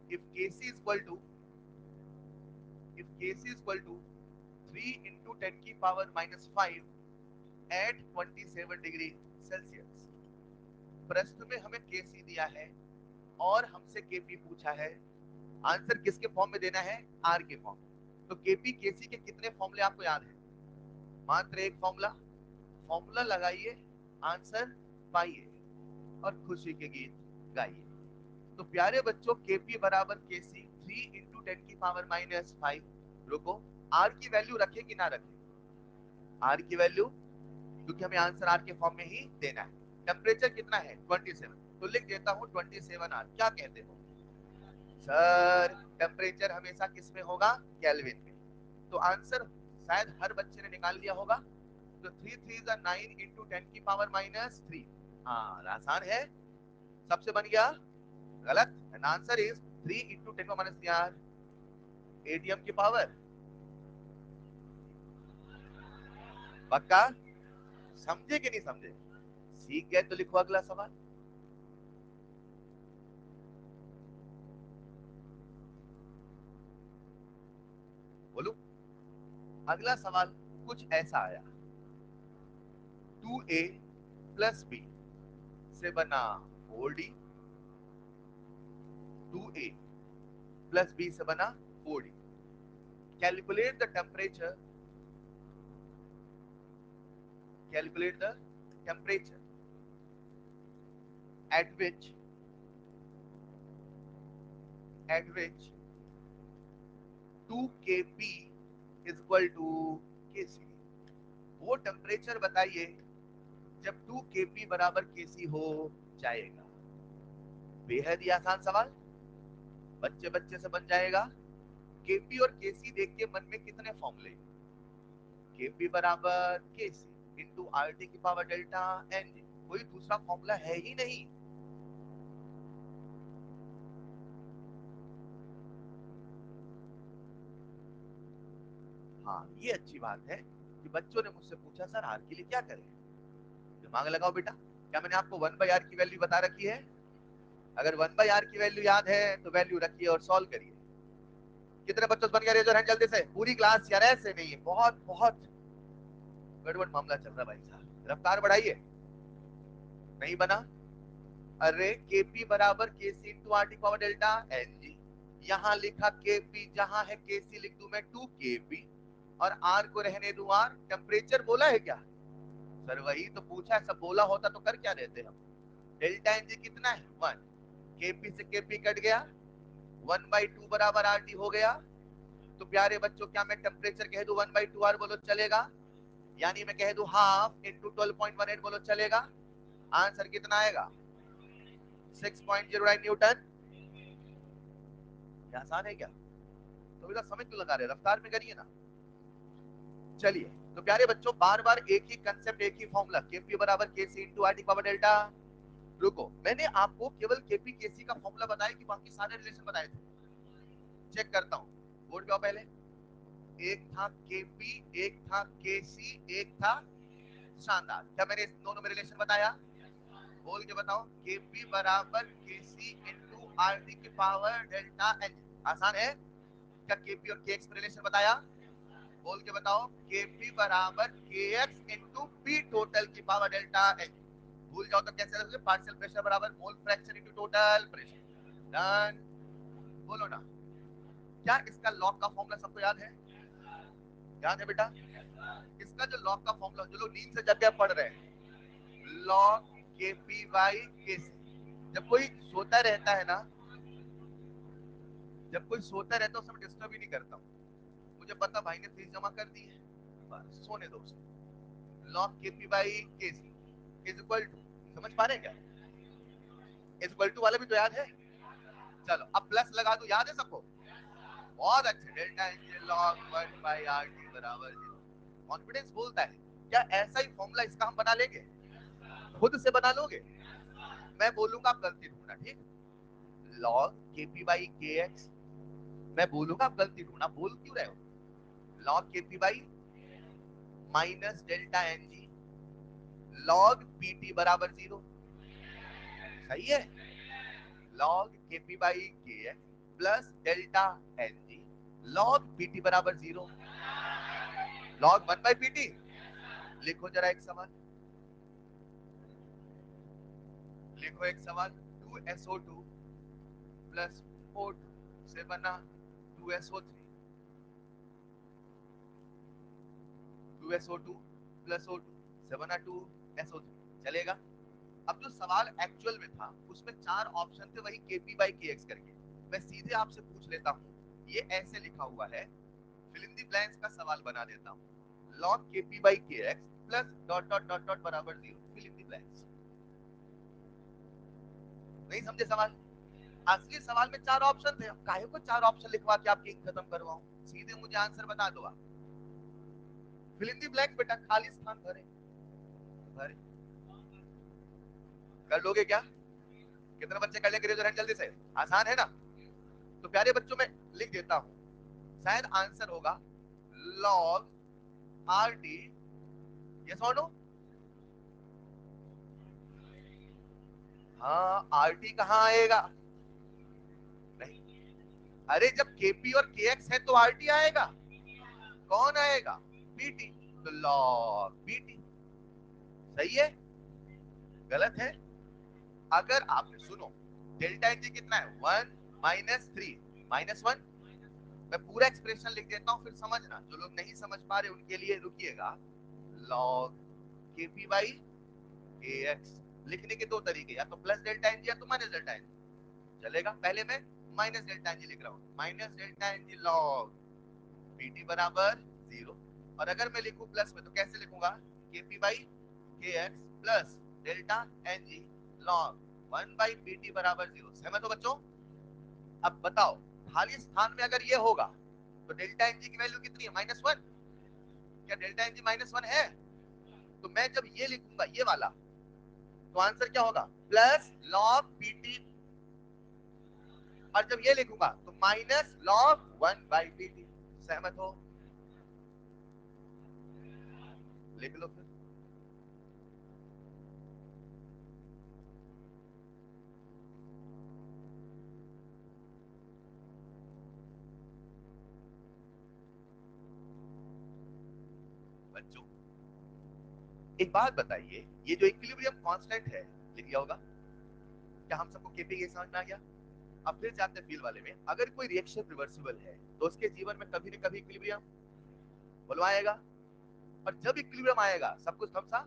If kc is equal to 3 into 10 की power minus 5 at 27 degree Celsius, प्रश्न में हमें kc दिया है और हमसे kp पूछा है, आंसर किसके फॉर्म में देना है? r के फॉर्म। तो kp kc के कितने फॉर्मूले आपको याद है? मात्र एक फॉर्मूला लगाइए, आंसर पाइए और खुशी के गीत गाइए। तो प्यारे बच्चों, kp बराबर kc 3 into 10 की पावर माइनस 5, रुको, r की वैल्यू रखे कि ना रखे? r की वैल्यू, क्योंकि हमें आंसर r के फॉर्म में ही देना है। टेम्परेचर कितना है? 27, तो लिख देता हूं 27R। क्या कहते हो सर? टेम्परेचर हमेशा किस में होगा? केल्विन में। तो आंसर शायद हर बच्चे ने निकाल लिया होगा। तो 3 3 9 into 10 की पावर माइनस 3। हाँ, आसान है, सबसे बन गया। गलत। Answer is 3 into 10 minus 3 ATM की पावर। पक्का? समझे कि नहीं समझे? सीख गए तो लिखो अगला सवाल। बोलो। अगला सवाल कुछ ऐसा आया, 2a प्लस b से बना 4d, 2a प्लस b से बना 4d, calculate the temperature at which 2 kp is equal to kc। वो टेम्परेचर बताइए जब 2 kp बराबर kc हो जाएगा। बेहद ही आसान सवाल, बच्चे से बन जाएगा। kp और kc देख के मन में कितने फॉर्मूले? kp बराबर kc इंटू RT की पावर डेल्टा एन, कोई दूसरा फॉर्मूला है ही नहीं। हाँ, ये अच्छी बात है कि बच्चों ने मुझसे पूछा सर आर के लिए क्या करें। दिमाग लगाओ बेटा, क्या मैंने आपको 1/r की वैल्यू बता रखी है? अगर 1/r की वैल्यू याद है तो वैल्यू रखिए और सॉल्व करिए। कितने बच्चों बन गया? रेजर हैंड जल्दी से। पूरी क्लास यार, ऐसे नहीं है, बहुत बहुत गड़बड़ मामला चल रहा है भाई साहब, रफ्तार बढ़ाइए। नहीं बना? अरे केपी बराबर Kc into R T power delta n g. यहाँ लिखा केपी, जहां है केसी लिख दू मैं 2 kp और आर को रहने दू आर। टेम्परेचर बोला है क्या? सर वही तो पूछा है, सब बोला होता तो कर क्या देते हम। डेल्टा एन जी कितना है? 1। केपी से केपी कट गया, 1/2 बराबर आर टी हो गया। तो प्यारे बच्चों, क्या मैं टेम्परेचर कह दू 1/2 आर बोलो चलेगा? यानी मैं कह दू हाफ इंटू 12.18 बोलो चलेगा? आंसर कितना आएगा? 6.09 न्यूटन। आसान है क्या? तो बेटा समय क्यों लगा रहे, रफ्तार में करिए ना। चलिए, तो प्यारे बच्चों, बार बार एक ही कंसेप्ट, एक ही फॉर्मूला, केपी बराबर Kc into R T power delta. रुको, मैंने आपको केवल केपी केसी का फॉर्मूला बताया कि बाकी सारे रिलेशन बताए थे? चेक करता हूं, बोर्ड पे आओ पहले। एक था केपी, एक था केसी, एक था शानदार। क्या मैंने इस दोनों में रिलेशन बताया? बोल के बताओ। केपी बराबर केसी इंटू आर टी की पावर डेल्टा एच। आसान है क्या? केपी और केएक्स में रिलेशन बताया? बोल के बताओ। केपी बराबर केएक्स इंटू पी टोटल की पावर डेल्टा एच। भूल जाओ तो कैसे रखोगे? पार्शियल प्रेशर बराबर mole fraction into total pressure. Done. बोलो ना, क्या इसका लॉग का फॉर्मूला सबको याद है? याद है बेटा? इसका जो लॉग का फॉर्मूला, जो लोग नींद से जग पढ़ रहे हैं, लॉग केपी बाई केसी। जब कोई सोता रहता है ना, जब कोई सोता रहता है उस समय डिस्टर्ब ही नहीं करता हूं। मुझे पता भाई ने फीस जमा कर दी है, बस सोने दो उसे। log kp by kc is equal to, समझ पा रहे हैं क्या? इज इक्वल टू वाला भी तो याद है। चलो अब प्लस लगा दो, याद है सबको? बहुत अच्छे। Delta n log 1 by R T बराबर 0। कॉन्फिडेंस बोलता है क्या ऐसा ही फॉर्मूला इसका हम बना लेंगे? खुद से बना लोगे? मैं बोलूंगा आप गलती ढूंढना, ठीक? log kp बाई kx, मैं बोलूंगा आप गलती ढूंढना। बोल क्यों रहे हो? log kp by minus delta n g log pt बराबर 0। सही है। log kp by kx plus delta n g log pt बराबर 0। log 1 by pt। लिखो जरा एक सवाल, लिखो एक सवाल। 2SO2 प्लस O2 से बना 2SO3, 2SO2 प्लस O2 से बना 2SO3, चलेगा? अब जो सवाल एक्चुअल में था उसमें 4 ऑप्शन थे, वही kp बाई kx करके। मैं सीधे आपसे पूछ लेता हूँ, ये ऐसे लिखा हुआ है, फिल इन द ब्लैंक्स का सवाल बना देता हूँ। log kp by kx plus dot dot dot dot बराबर 0, फिल इन द ब्लैंक्स। नहीं समझे सवाल? असली सवाल में 4 ऑप्शन थे, काहे को 4 ऑप्शन लिखवा के आपकी खत्म करवाऊं? सीधे मुझे आंसर बता दो आप। फिल इन द ब्लैंक बेटा, खाली स्थान भरे। भरे कर लोगे क्या? कितने बच्चे कर लेंगे? रेज हैंड जल्दी से, आसान है ना? तो प्यारे बच्चों में लिख देता हूं, शायद आंसर होगा log आर टी। यस और नो? हाँ, आर टी कहां आएगा? नहीं, अरे जब केपी और केएक्स है तो आर टी आएगा। कौन आएगा? पीटी। तो log पीटी। सही है? गलत है? अगर आपने सुनो, डेल्टा एनजी कितना है? 1 माइनस 3 माइनस 1। मैं पूरा एक्सप्रेशन लिख देता हूं, फिर समझना। जो लोग नहीं समझ पा रहे उनके लिए रुकिएगा। log kp बाई kx लिखने के दो तरीके, या तो प्लस डेल्टा एनजी या तो माइनस डेल्टा एनजी, चलेगा? पहले मैं माइनस डेल्टा एनजी लिख रहा हूं, minus delta n g log pt बराबर 0। और अगर मैं लिखूं प्लस में तो कैसे लिखूंगा? kp by kx plus delta n g log 1 by pt बराबर 0। सहमत हो बच्चों? अब बताओ, खाली स्थान में अगर ये होगा तो डेल्टा एनजी की वैल्यू कितनी है? -1। क्या डेल्टा एनजी -1 है? तो मैं जब ये लिखूंगा ये वाला, तो आंसर क्या होगा? Plus log pt। और जब ये लिखूंगा तो माइनस log 1 बाई pt। सहमत हो? लिख लो फिर। बच्चों एक बात बताइए, ये जो इक्विलिब्रियम कांस्टेंट है, लिख लिया होगा? क्या हम सबको केपी ये समझ में आ गया? अब फिर जाते हैं फील वाले में। अगर कोई रिएक्शन रिवर्सिबल है तो उसके जीवन में कभी न कभी इक्विलिब्रियम बोलो आएगा। और जब इक्विलिब्रियम आएगा सब कुछ थमसा।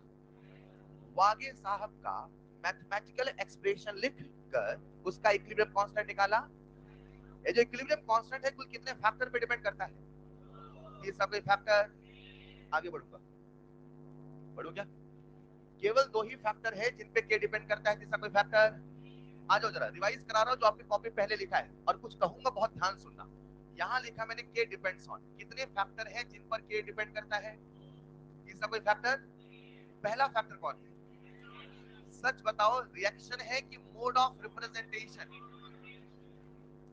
वागे साहब का मैथमेटिकल एक्सप्रेशन लिख कर उसका इक्विलिब्रियम कांस्टेंट निकाला। ये जो इक्विलिब्रियम कांस्टेंट है कुल कितने फैक्टर पे डिपेंड करता है? तीसरा कोई फैक्टर? आगे बढ़ूंगा, बढ़ू क्या? केवल 2 ही फैक्टर है जिन पे के डिपेंड करता है, तीसरा कोई फैक्टर? आ जाओ जरा, रिवाइज करा रहा हूं जो आपकी कॉपी पहले लिखा है, और कुछ कहूंगा बहुत ध्यान सुनना। यहां लिखा मैंने के डिपेंड्स ऑन, कितने फैक्टर है जिन पर के डिपेंड करता है? तीसरा कोई फैक्टर? पहला फैक्टर कौन है? सच बताओ, रिएक्शन है कि मोड ऑफ रिप्रेजेंटेशन?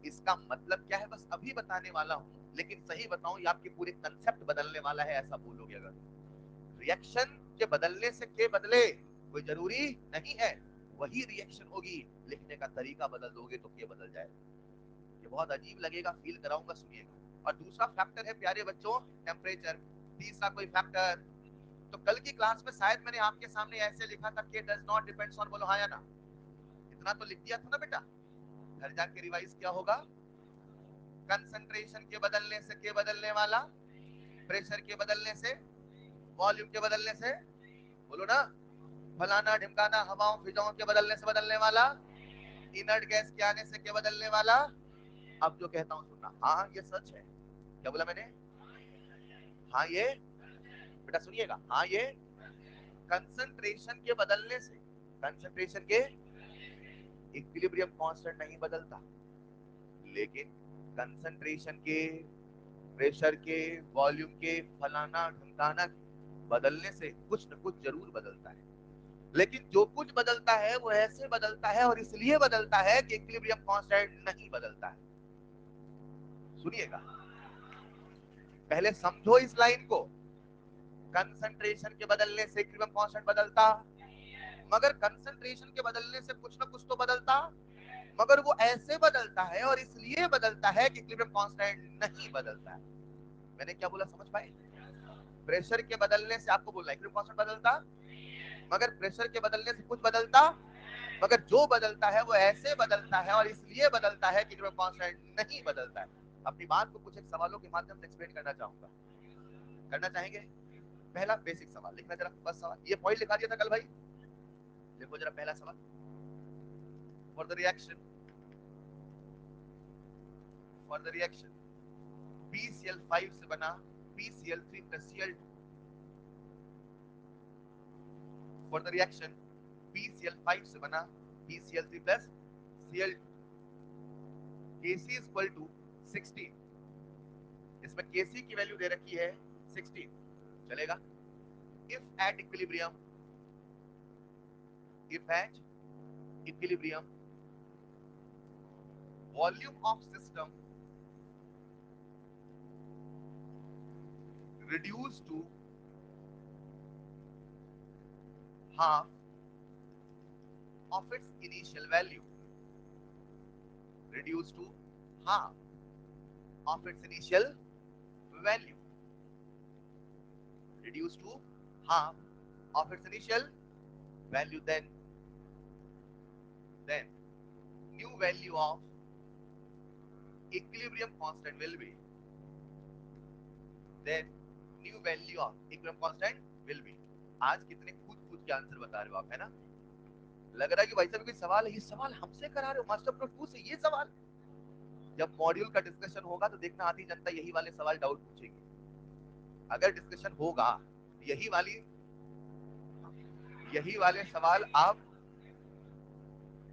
इसका मतलब क्या है बस अभी बताने वाला हूं, लेकिन सही बताऊं ये आपके पूरे कंसेप्ट बदलने वाला है, ऐसा बोलोगे अगर। रिएक्शन के बदलने से के बदले कोई जरूरी नहीं है, वही रिएक्शन होगी। लिखने का तरीका बदल दोगे तो के बदल जाएगा। ये बहुत अजीब लगेगा, फील कराऊंगा, सुनिएगा। और दूसरा फैक्टर है प्यारे बच्चों टेम्परेचर। तीसरा कोई फैक्टर? तो कल की क्लास में शायद मैंने आपके सामने ऐसे लिखा था, के डज नॉट डिपेंड्स ऑन, बोलो हाँ या ना? इतना तो लिख दिया था ना बेटा? घर जाके रिवाइज क्या होगा? कंसंट्रेशन के बदलने से के बदलने वाला, प्रेशर के बदलने से, वॉल्यूम के बदलने से, बोलो ना, फलाना ढिमकाना, हवाओं फिजाओं के बदलने से बदलने वाला, इनर्ट गैस के आने से के बदलने वाला। अब जो कहता हूं सुनना, हाँ ये सच है। क्या बोला मैंने? हाँ ये बेटा सुनिएगा, हाँ ये कंसंट्रेशन के बदलने से, कंसंट्रेशन के, इक्विलिब्रियम कांस्टेंट नहीं बदलता, लेकिन कंसंट्रेशन के, प्रेशर के, वॉल्यूम के, फलाना ढमकाना बदलने से कुछ न कुछ जरूर बदलता है। लेकिन जो कुछ बदलता है वो ऐसे बदलता है और इसलिए बदलता है कि इक्विलिब्रियम कांस्टेंट नहीं बदलता है। सुनिएगा, पहले समझो इस लाइन को। कंसंट्रेशन के बदलने से इक्विलिब्रियम कांस्टेंट बदलता, मगर कंसंट्रेशन के बदलने से कुछ ना कुछ तो बदलता, मगर वो ऐसे बदलता है और इसलिए बदलता है कि इक्विलिब्रियम कांस्टेंट नहीं बदलता है। मैंने क्या बोला, समझ पाए? प्रेशर के बदलने से आपको बोलना इक्विलिब्रियम कांस्टेंट बदलता, मगर प्रेशर के बदलने से कुछ बदलता, मगर जो बदलता है वो ऐसे बदलता है और इसलिए बदलता है कि इक्विलिब्रियम कांस्टेंट नहीं बदलता है। अपनी बात को कुछ एक सवालों के माध्यम से एक्सप्लेन करना चाहूंगा, करना चाहेंगे? पहला बेसिक सवाल लिखना जरा, बस सवाल, ये पॉइंट लिखा दिया था कल भाई, देखो जरा पहला सवाल। For the reaction, for the reaction PCl5 से बना PCl3 plus Cl2, for the reaction PCl5 से बना PCl3 plus Cl2, Kc is equal to 16, इसमें Kc की वैल्यू दे रखी है 16, चलेगा? If at equilibrium, if at equilibrium volume of system reduced to half of its initial value, reduced to half of its initial value, reduced to half of its initial value, then new value of equilibrium constant will be, then new value of equilibrium constant will be। आज कितने कूद कूद के answer बता रहे हो आप, है ना? लग रहा है कि भाई साहब कोई सवाल है, ये सवाल हमसे करा रहे हो मास्टर प्रो 2 से, ये सवाल। जब मॉड्यूल का डिस्कशन होगा तो देखना आधी जनता यही वाले सवाल डाउट पूछेगी। अगर डिस्कशन होगा यही वाली, यही वाले सवाल आप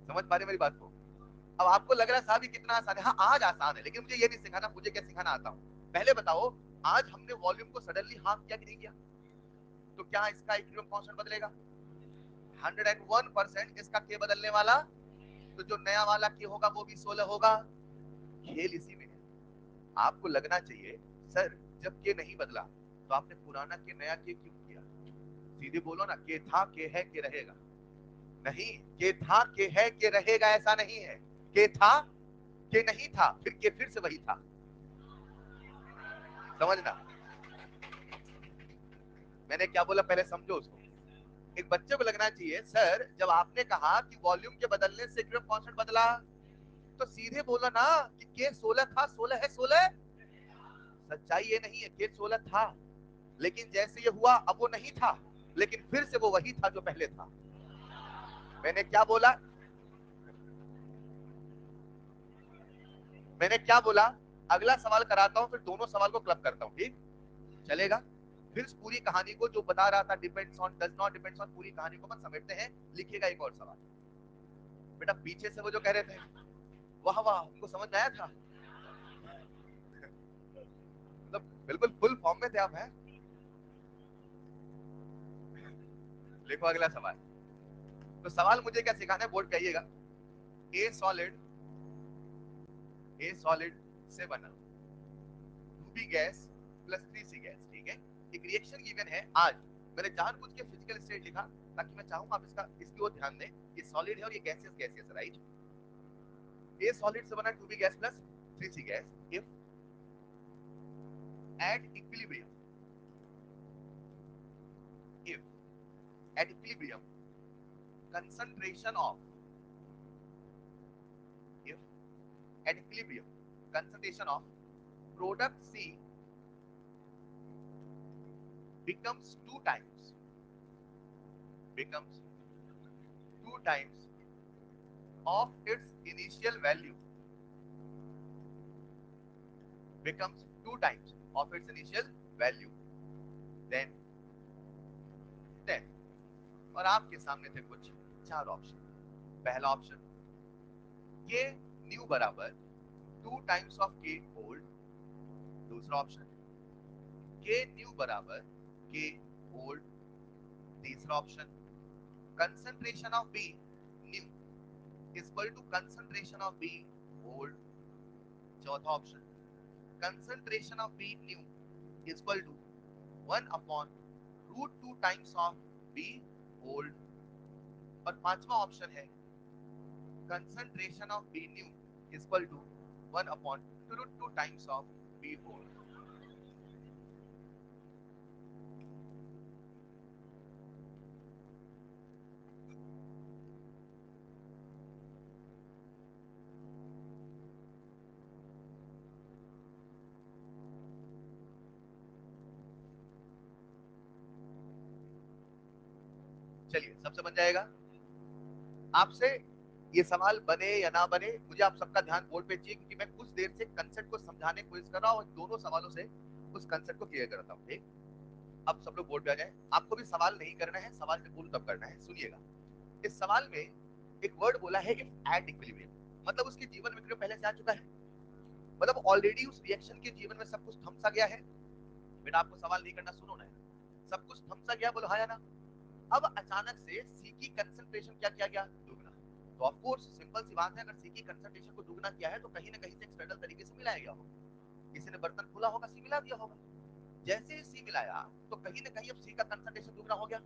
समझ पा रहे मेरी बात को? अब आपको लग रहा है साहब ये कितना आसान है। हाँ आज आसान है, लेकिन मुझे ये नहीं सिखाना, मुझे क्या सिखाना आता हूँ। पहले बताओ, आज हमने वॉल्यूम को सडनली हाफ किया कि नहीं किया? तो क्या इसका इक्विलिब्रियम कांस्टेंट बदलेगा? 101% इसका के बदलने वाला, तो जो नया वाला के होगा वो भी 16 होगा। खेल इसी में है। आपको लगना चाहिए सर जब के नहीं बदला तो आपने पुराना के नया के क्यों किया? सीधे बोलो ना, के था के है के रहेगा। नहीं, के था के है के रहेगा ऐसा नहीं है। के था के नहीं था, फिर के फिर से वही था। समझना मैंने क्या बोला, पहले समझो उसको। एक बच्चे को लगना चाहिए सर जब आपने कहा कि वॉल्यूम के बदलने से इक्विलिब्रियम कांस्टेंट बदला, तो सीधे बोला ना कि के 16 था, 16 है 16। सच्चाई ये नहीं है, के 16 था, लेकिन जैसे ये हुआ अब वो नहीं था, लेकिन फिर से वो वही था जो पहले था। मैंने क्या बोला, मैंने क्या बोला? अगला सवाल कराता हूं, फिर दोनों सवाल को क्लब करता हूं, ठीक चलेगा? फिर पूरी कहानी को जो बता रहा था depends on, does not depends on, पूरी कहानी को मत समेटते हैं। लिखिएगा एक और सवाल। बेटा पीछे से वो जो कह रहे थे वाह वाह, उनको समझ में आया था? मतलब बिल्कुल फुल फॉर्म में थे आप, हैं? लिखो अगला सवाल। तो सवाल मुझे क्या सिखाना है, बोर्ड कहिएगा। ए सॉलिड, ए सॉलिड से बना 2b gas plus 3c gas, ठीक है? एक रिएक्शन गिवन है। आज मैंने जानबूझ के फिजिकल स्टेट लिखा ताकि मैं चाहूं आप इसका इसकी ओर ध्यान दें। ये सॉलिड है और ये गैसियस गैसियस, राइट? ए सॉलिड से बना 2b gas plus 3c gas if at equilibrium, if at equilibrium concentration of, if at equilibrium concentration of product C becomes becomes two times of its initial value, becomes two times of its initial value, then 10। और आपके सामने थे कुछ 4 option. पहला option K new बराबर 2 times of K old. दूसरा option K new बराबर K old. तीसरा option concentration of B new is equal to concentration of B old. चौथा option concentration of B new is equal to 1 upon root 2 times of B old. और पांचवा option है concentration of B new is equal to 1 upon root 2 times of B whole। चलिए सबसे बन जाएगा। आपसे ये सवाल बने या ना बने, मुझे आप सबका ध्यान बोर्ड पे चाहिए, क्योंकि मैं कुछ देर से कंसेप्ट को समझाने की कोशिश कर रहा हूँ और दोनों सवालों से उस कंसेप्ट को क्लियर करता हूँ। ठीक, अब सब लोग बोर्ड पे आ जाए। आपको भी सवाल नहीं करना है, सवाल से बोल तब करना है। सुनिएगा, इस सवाल में एक वर्ड बोला है इफ एट इक्विलिब्रियम, मतलब उसके जीवन में इक्विलिब्रियम पहले से आ चुका है, मतलब ऑलरेडी उस रिएक्शन के जीवन में सब कुछ थम सा गया है। बेटा आपको सवाल नहीं करना, सुनो ना, सब कुछ थम सा गया, बोलो हाँ या ना। अब अचानक से सी की कंसंट्रेशन क्या किया गया? दुगना। तो ऑफ कोर्स सिंपल सी बात है, अगर सी की कंसंट्रेशन को दुगना किया है तो कहीं ना कहीं से एक्सटर्नल तरीके से मिलाया गया होगा। किसी ने बर्तन खोला होगा, सी मिला दिया होगा। जैसे ही सी मिलाया तो कहीं ना कहीं अब सी का कंसंट्रेशन दुगना हो गया।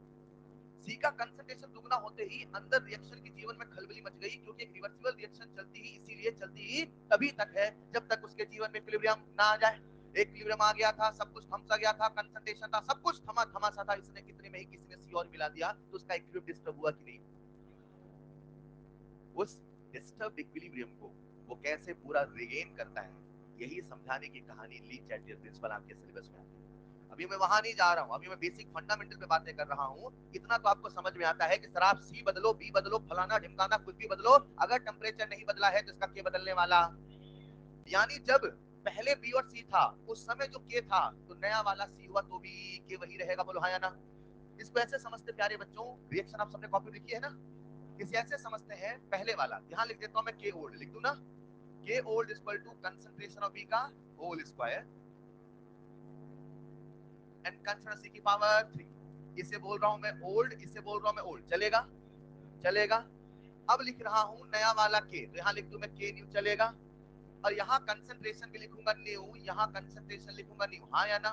सी का कंसंट्रेशन दुगना होते ही अंदर रिएक्शन के जीवन में खलबली मच गई, क्योंकि एक रिवर्सिबल रिएक्शन चलती ही इसीलिए चलती ही तभी तक है जब तक उसके जीवन में इक्विलिब्रियम ना आ जाए। इक्विलिब्रियम आ गया था, सब कुछ थम सा गया था, कंसंट्रेशन था, सब कुछ थमा थमा सा था, इसने कितने में ही किसी ने सी और मिला दिया, तो उसका इक्विलिब्रियम डिस्टर्ब हुआ कि नहीं? उस डिस्टर्ब इक्विलिब्रियम को वो कैसे पूरा रिगेन करता है, यही समझाने की कहानी ली चैटलियर प्रिंसिपल आपके सिलेबस में आती है। अभी मैं वहां नहीं जा रहा हूं, अभी मैं बेसिक फंडामेंटल पे बातें कर रहा हूं। इतना तो आपको समझ में आता है कि सर आप सी बदलो, बी बदलो, फलाना ढिमकाना कुछ भी बदलो, अगर टेम्परेचर नहीं बदला है तो इसका के बदलने वाला। यानी जब पहले बी और सी था उस समय जो के था, तो नया वाला सी हुआ तो भी के वही रहेगा, बोलो हाँ या ना। इसको ऐसे समझते प्यारे बच्चों, रिएक्शन आप सबने कॉपी लिखी है ना, इसे ऐसे समझते हैं, पहले वाला यहां लिख देता हूं मैं, के ओल्ड लिख दूं ना, K old equal to concentration of B का whole square and concentration C की पावर 3। इसे बोल रहा हूं मैं ओल्ड, इसे बोल रहा हूं मैं ओल्ड, चलेगा? चलेगा। अब लिख रहा हूं नया वाला के, तो यहां लिख दूं मैं के न्यू, चलेगा? और यहाँ कंसंट्रेशन भी लिखूंगा न्यू, यहाँ कंसंट्रेशन लिखूंगा न्यू, हाँ या ना?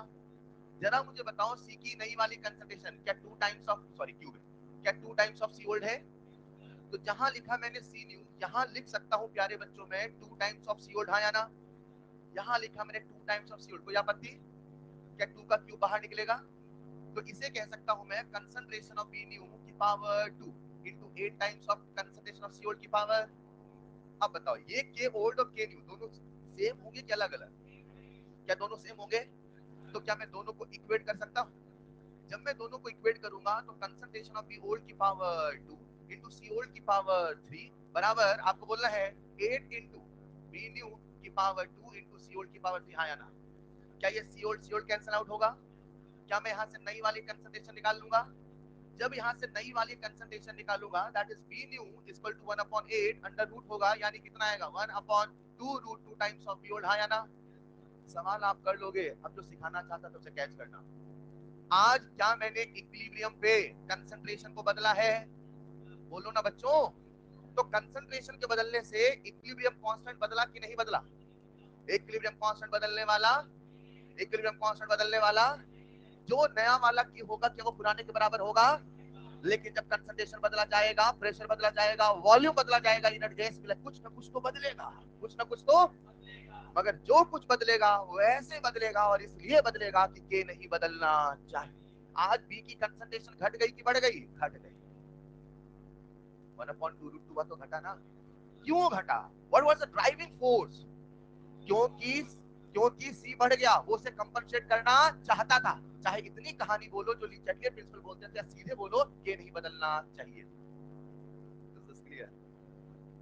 जरा मुझे बताओ सी की नई वाली कंसंट्रेशन क्या 2 टाइम्स ऑफ सॉरी क्यूब है, क्या 2 टाइम्स ऑफ सी ओल्ड है? तो जहां लिखा मैंने सी न्यू, यहां लिख सकता हूं प्यारे बच्चों में 2 टाइम्स ऑफ सी ओल्ड, हाँ या ना? यहां लिखा मैंने 2 टाइम्स ऑफ सी ओल्ड, कोई आपत्ति? क्या 2 का क्यूब बाहर निकलेगा? तो इसे कह सकता हूं मैं कंसंट्रेशन ऑफ बी न्यू की power 2 into 8 times of concentration of C old की पावर। अब बताओ ये के ओल्ड और के न्यू दोनों सेम होंगे क्या अलग अलग? क्या दोनों सेम होंगे? तो क्या मैं दोनों को इक्वेट कर सकता हूं? जब मैं दोनों को इक्वेट करूंगा तो कंसंट्रेशन ऑफ बी ओल्ड की पावर 2 इनटू सी ओल्ड की पावर 3 बराबर आपको बोलना है 8 इनटू बी न्यू की पावर 2 इनटू सी ओल्ड की पावर 3, हाँ या ना? क्या ये सी ओल्ड कैंसिल आउट होगा? क्या मैं यहां से नई वाली कंसंट्रेशन निकाल लूंगा? जब यहां से नई वाली कंसंट्रेशन निकालूंगा that is B new equal to 1 upon 8 under root होगा, यानी कितना आएगा 1 upon 2 root 2 times of B old, हाँ या ना? सवाल आप कर लोगे, अब जो सिखाना चाहता था उसे कैच करना। आज क्या मैंने इक्विलिब्रियम पे कंसंट्रेशन को बदला है? बोलो ना बच्चों। तो कंसंट्रेशन के बदलने से इक्विलिब्रियम कांस्टेंट बदला कि नहीं बदला? इक्विलिब्रियम कांस्टेंट बदलने वाला, इक्विलिब्रियम कांस्टेंट बदलने वाला, जो नया वाला की होगा क्या वो पुराने के बराबर होगा? लेकिन जब कंसंट्रेशन बदला जाएगा, प्रेशर बदला जाएगा, वॉल्यूम बदला जाएगा, इनर्ट गैस कुछ ना कुछ तो बदलेगा, कुछ ना कुछ तो। मगर जो कुछ बदलेगा वो ऐसे बदलेगा और इसलिए बदलेगा कि के नहीं बदलना चाहिए। आज बी की कंसंट्रेशन घट गई कि बढ़ गई? घट गई। 1/2 हुआ तो घटा ना। क्यों घटा? What was the driving force? क्योंकि क्योंकि सी बढ़ गया, वो उसे कंपनसेट करना चाहता था। चाहे इतनी कहानी बोलो जो लीचेटियर प्रिंसिपल बोलते थे, सीधे बोलो के नहीं बदलना चाहिए। This is clear.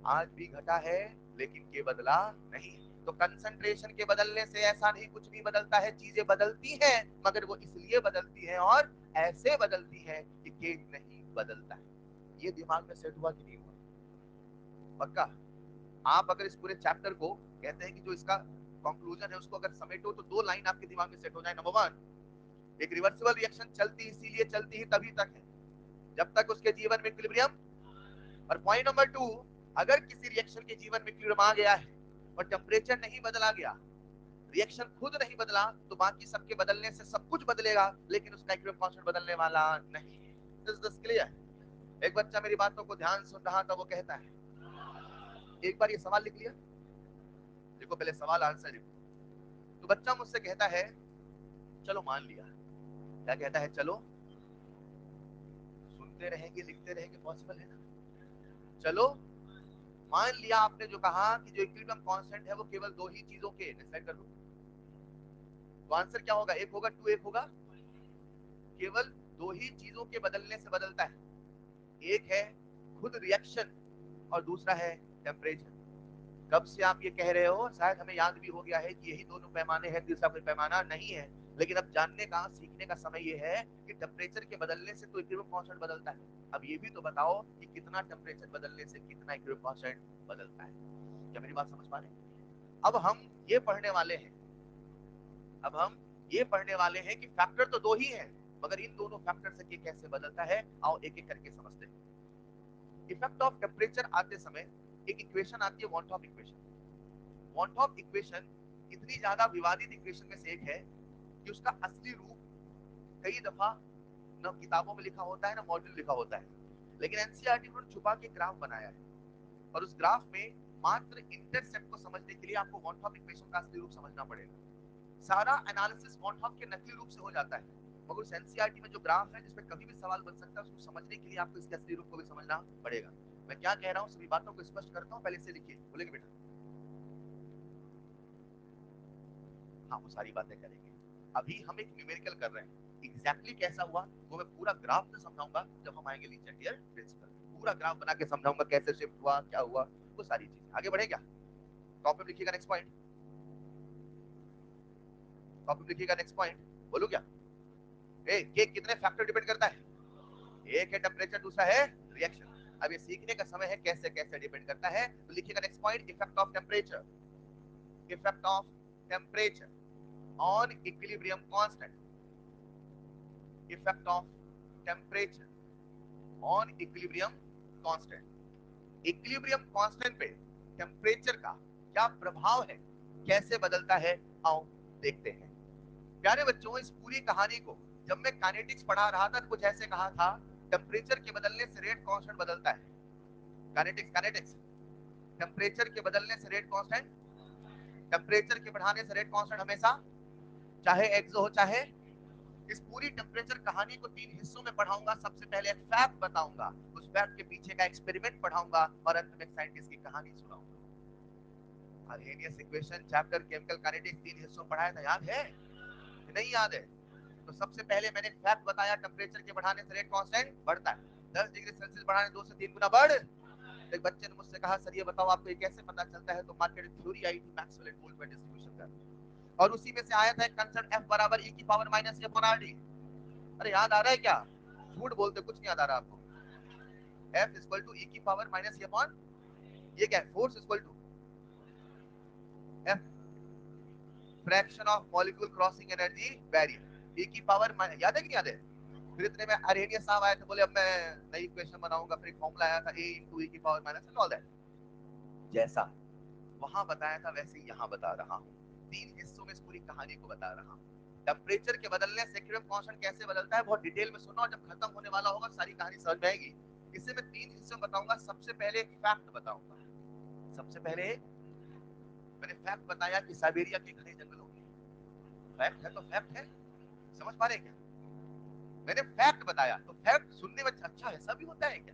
आज भी घटा है लेकिन के बदला नहीं। तो कंसंट्रेशन के बदलने से ऐसा नहीं, कुछ नहीं बदलता है, चीजें बदलती हैं, मगर वो इसलिए बदलती हैं और ऐसे बदलती हैं कि केक नहीं बदलता है। ये दिमाग में सेट हुआ कि नहीं हुआ? पक्का? आप अगर इस पूरे चैप्टर को कहते हैं कि जो इसका कंक्लूजन है उसको अगर समेटो तो दो लाइन आपके दिमाग में सेट हो जाए। नंबर वन, एक रिवर्सिबल रिएक्शन चलती इसीलिए चलती ही तभी तक है जब तक उसके जीवन में इक्विलिब्रियम। और पॉइंट नंबर टू, अगर किसी रिएक्शन के जीवन में इक्विलिब्रियम आ गया है और टेम्परेचर नहीं बदला गया, रिएक्शन खुद नहीं बदला, तो बाकी सबके बदलने से सब कुछ बदलेगा लेकिन उसका इक्विलिब्रियम कांस्टेंट बदलने वाला नहीं है। Is this clear? एक बच्चा मेरी बातों को ध्यान सुन रहा था, वो कहता है, एक बार ये सवाल लिख लिया, देखो पहले सवाल आंसर लिखो। तो बच्चा मुझसे कहता है चलो मान लिया, क्या कहता है, चलो, सुनते रहेंगे लिखते रहेंगे, पॉसिबल है ना, चलो मान लिया आपने जो कहा कि जो इक्विलिब्रियम कांस्टेंट है वो केवल दो ही चीजों के, डिसाइड कर लो, तो आंसर क्या होगा, एक होगा टू, एक होगा, केवल दो ही चीजों के बदलने से बदलता है, एक है खुद रिएक्शन और दूसरा है टेम्परेचर। कब से आप ये कह रहे हो, शायद हमें याद भी हो गया है कि यही दोनों पैमाने हैं, तीसरा कोई पैमाना नहीं है, लेकिन अब जानने का सीखने का समय ये है कि टेम्परेचर के बदलने से तो इक्विलिब्रियम कांस्टेंट बदलता है। अब ये भी तो बताओ कि कितना टेम्परेचर बदलने से कितना इक्विलिब्रियम कांस्टेंट बदलता है। क्या मेरी बात समझ पा रहे हैं? अब हम ये पढ़ने वाले हैं, अब हम ये पढ़ने वाले हैं कि फैक्टर तो दो ही है, मगर इन दोनों फैक्टर से ये कैसे बदलता है, आओ एक एक करके समझते हैं। इफेक्ट ऑफ टेम्परेचर आते समय एक इक्वेशन आती है, van Hoff equation. Van Hoff equation इतनी ज्यादा विवादित इक्वेशन में से एक है कि उसका असली रूप कई दफा न किताबों में लिखा होता है, ना मॉड्यूल लिखा होता है, लेकिन एनसीईआरटी ने छुपा के ग्राफ बनाया है, और उस ग्राफ में मात्र इंटरसेप्ट को समझने के लिए आपको वॉन टॉप इक्वेशन का असली रूप समझना पड़ेगा। सारा एनालिसिस वॉन टॉप के नकली रूप से हो जाता है, मगर उस एनसीईआरटी में जो ग्राफ है जिसमें कभी भी सवाल बन सकता है, उसको समझने के लिए आपको इसके असली रूप को भी समझना पड़ेगा। मैं क्या कह रहा हूँ सभी बातों को स्पष्ट करता हूँ, पहले से लिखिए, बोलेंगे बेटा? हाँ, वो सारी बातें करेंगे। अभी हम एक न्यूमेरिकल कर रहे हैं, एग्जैक्टली कैसा हुआ वो मैं पूरा ग्राफ में समझाऊंगा जब हम आएंगे लीनियर डियर प्रिंसिपल, पूरा ग्राफ बना के समझाऊंगा कैसे शिफ्ट हुआ, क्या हुआ, वो सारी चीजें। आगे बढ़े क्या? टॉपिक लिखिएगा, नेक्स्ट पॉइंट, टॉपिक लिखिएगा, नेक्स्ट पॉइंट, बोलो क्या? केक कितने फैक्टर डिपेंड करता है? एक है टेम्परेचर, दूसरा है रिएक्शन। अब ये सीखने का समय है कैसे कैसे डिपेंड करता है, तो लिखिएगा next point, effect of temperature, effect of temperature on equilibrium constant, effect of temperature on equilibrium constant. Equilibrium constant पे टेम्परेचर का क्या प्रभाव है, कैसे बदलता है, आओ देखते हैं। प्यारे बच्चों, इस पूरी कहानी को जब मैं काइनेटिक्स पढ़ा रहा था तो कुछ ऐसे कहा था, टेम्परेचर के बदलने से रेट कांस्टेंट बदलता है। काइनेटिक्स, काइनेटिक्स, टेम्परेचर के बदलने से रेट कांस्टेंट, टेम्परेचर के बढ़ाने से रेट कांस्टेंट हमेशा, चाहे एक्सो हो चाहे। इस पूरी टेम्परेचर कहानी को तीन हिस्सों में पढ़ाऊंगा। सबसे पहले एक फैक्ट बताऊंगा, उस फैक्ट के पीछे का एक्सपेरिमेंट पढ़ाऊंगा, और अंत में साइंटिस्ट की कहानी सुनाऊंगा। Arrhenius equation chapter chemical kinetics तीन हिस्सों में पढ़ाया था, याद है कि नहीं याद है? तो सबसे पहले मैंने फैक्ट बताया, टेम्परेचर के बढ़ाने से रेट कांस्टेंट बढ़ता है, 10 डिग्री सेल्सियस बढ़ाने 2 से 3 गुना बढ़। एक बच्चे ने मुझसे कहा सर ये बताओ आपको ये कैसे पता चलता है, तो मार्केट थ्योरी आई थी मैक्सवेल एंड बोल्ट्जमैन डिस्ट्रीब्यूशन का, और उसी में से आया था एक कंसेप्ट F बराबर E की power minus E upon RD। अरे याद आ रहा है क्या? झूठ बोलते, कुछ नहीं याद आ रहा आपको? F इक्वल टू E की पावर माइनस E अपॉन, ये क्या है? Force equal to F fraction of molecule crossing energy barrier, E की पावर, याद है कि नहीं याद है? फिर इतने में अरेनियस साहब आए थे, बोले अब मैं नई इक्वेशन बनाऊंगा, फिर एक फॉर्मूला आया था A इंटू E की power minus and all that. जैसा वहां बताया था वैसे ही यहाँ बता रहा हूँ, तीन हिस्सों में इस पूरी कहानी को बता रहा हूँ। टेम्परेचर के बदलने से इक्विलिब्रियम कांस्टेंट कैसे बदलता है बहुत डिटेल में सुनो, और जब खत्म होने वाला होगा सारी कहानी समझ में आएगी। इसे मैं तीन हिस्सों में बताऊंगा। सबसे पहले एक फैक्ट बताऊंगा, सबसे पहले मैंने फैक्ट बताया कि साइबेरिया के घने जंगलों में, फैक्ट है तो फैक्ट है, समझ पा रहे क्या? मैंने फैक्ट बताया, तो फैक्ट सुनने में अच्छा ऐसा भी होता है क्या?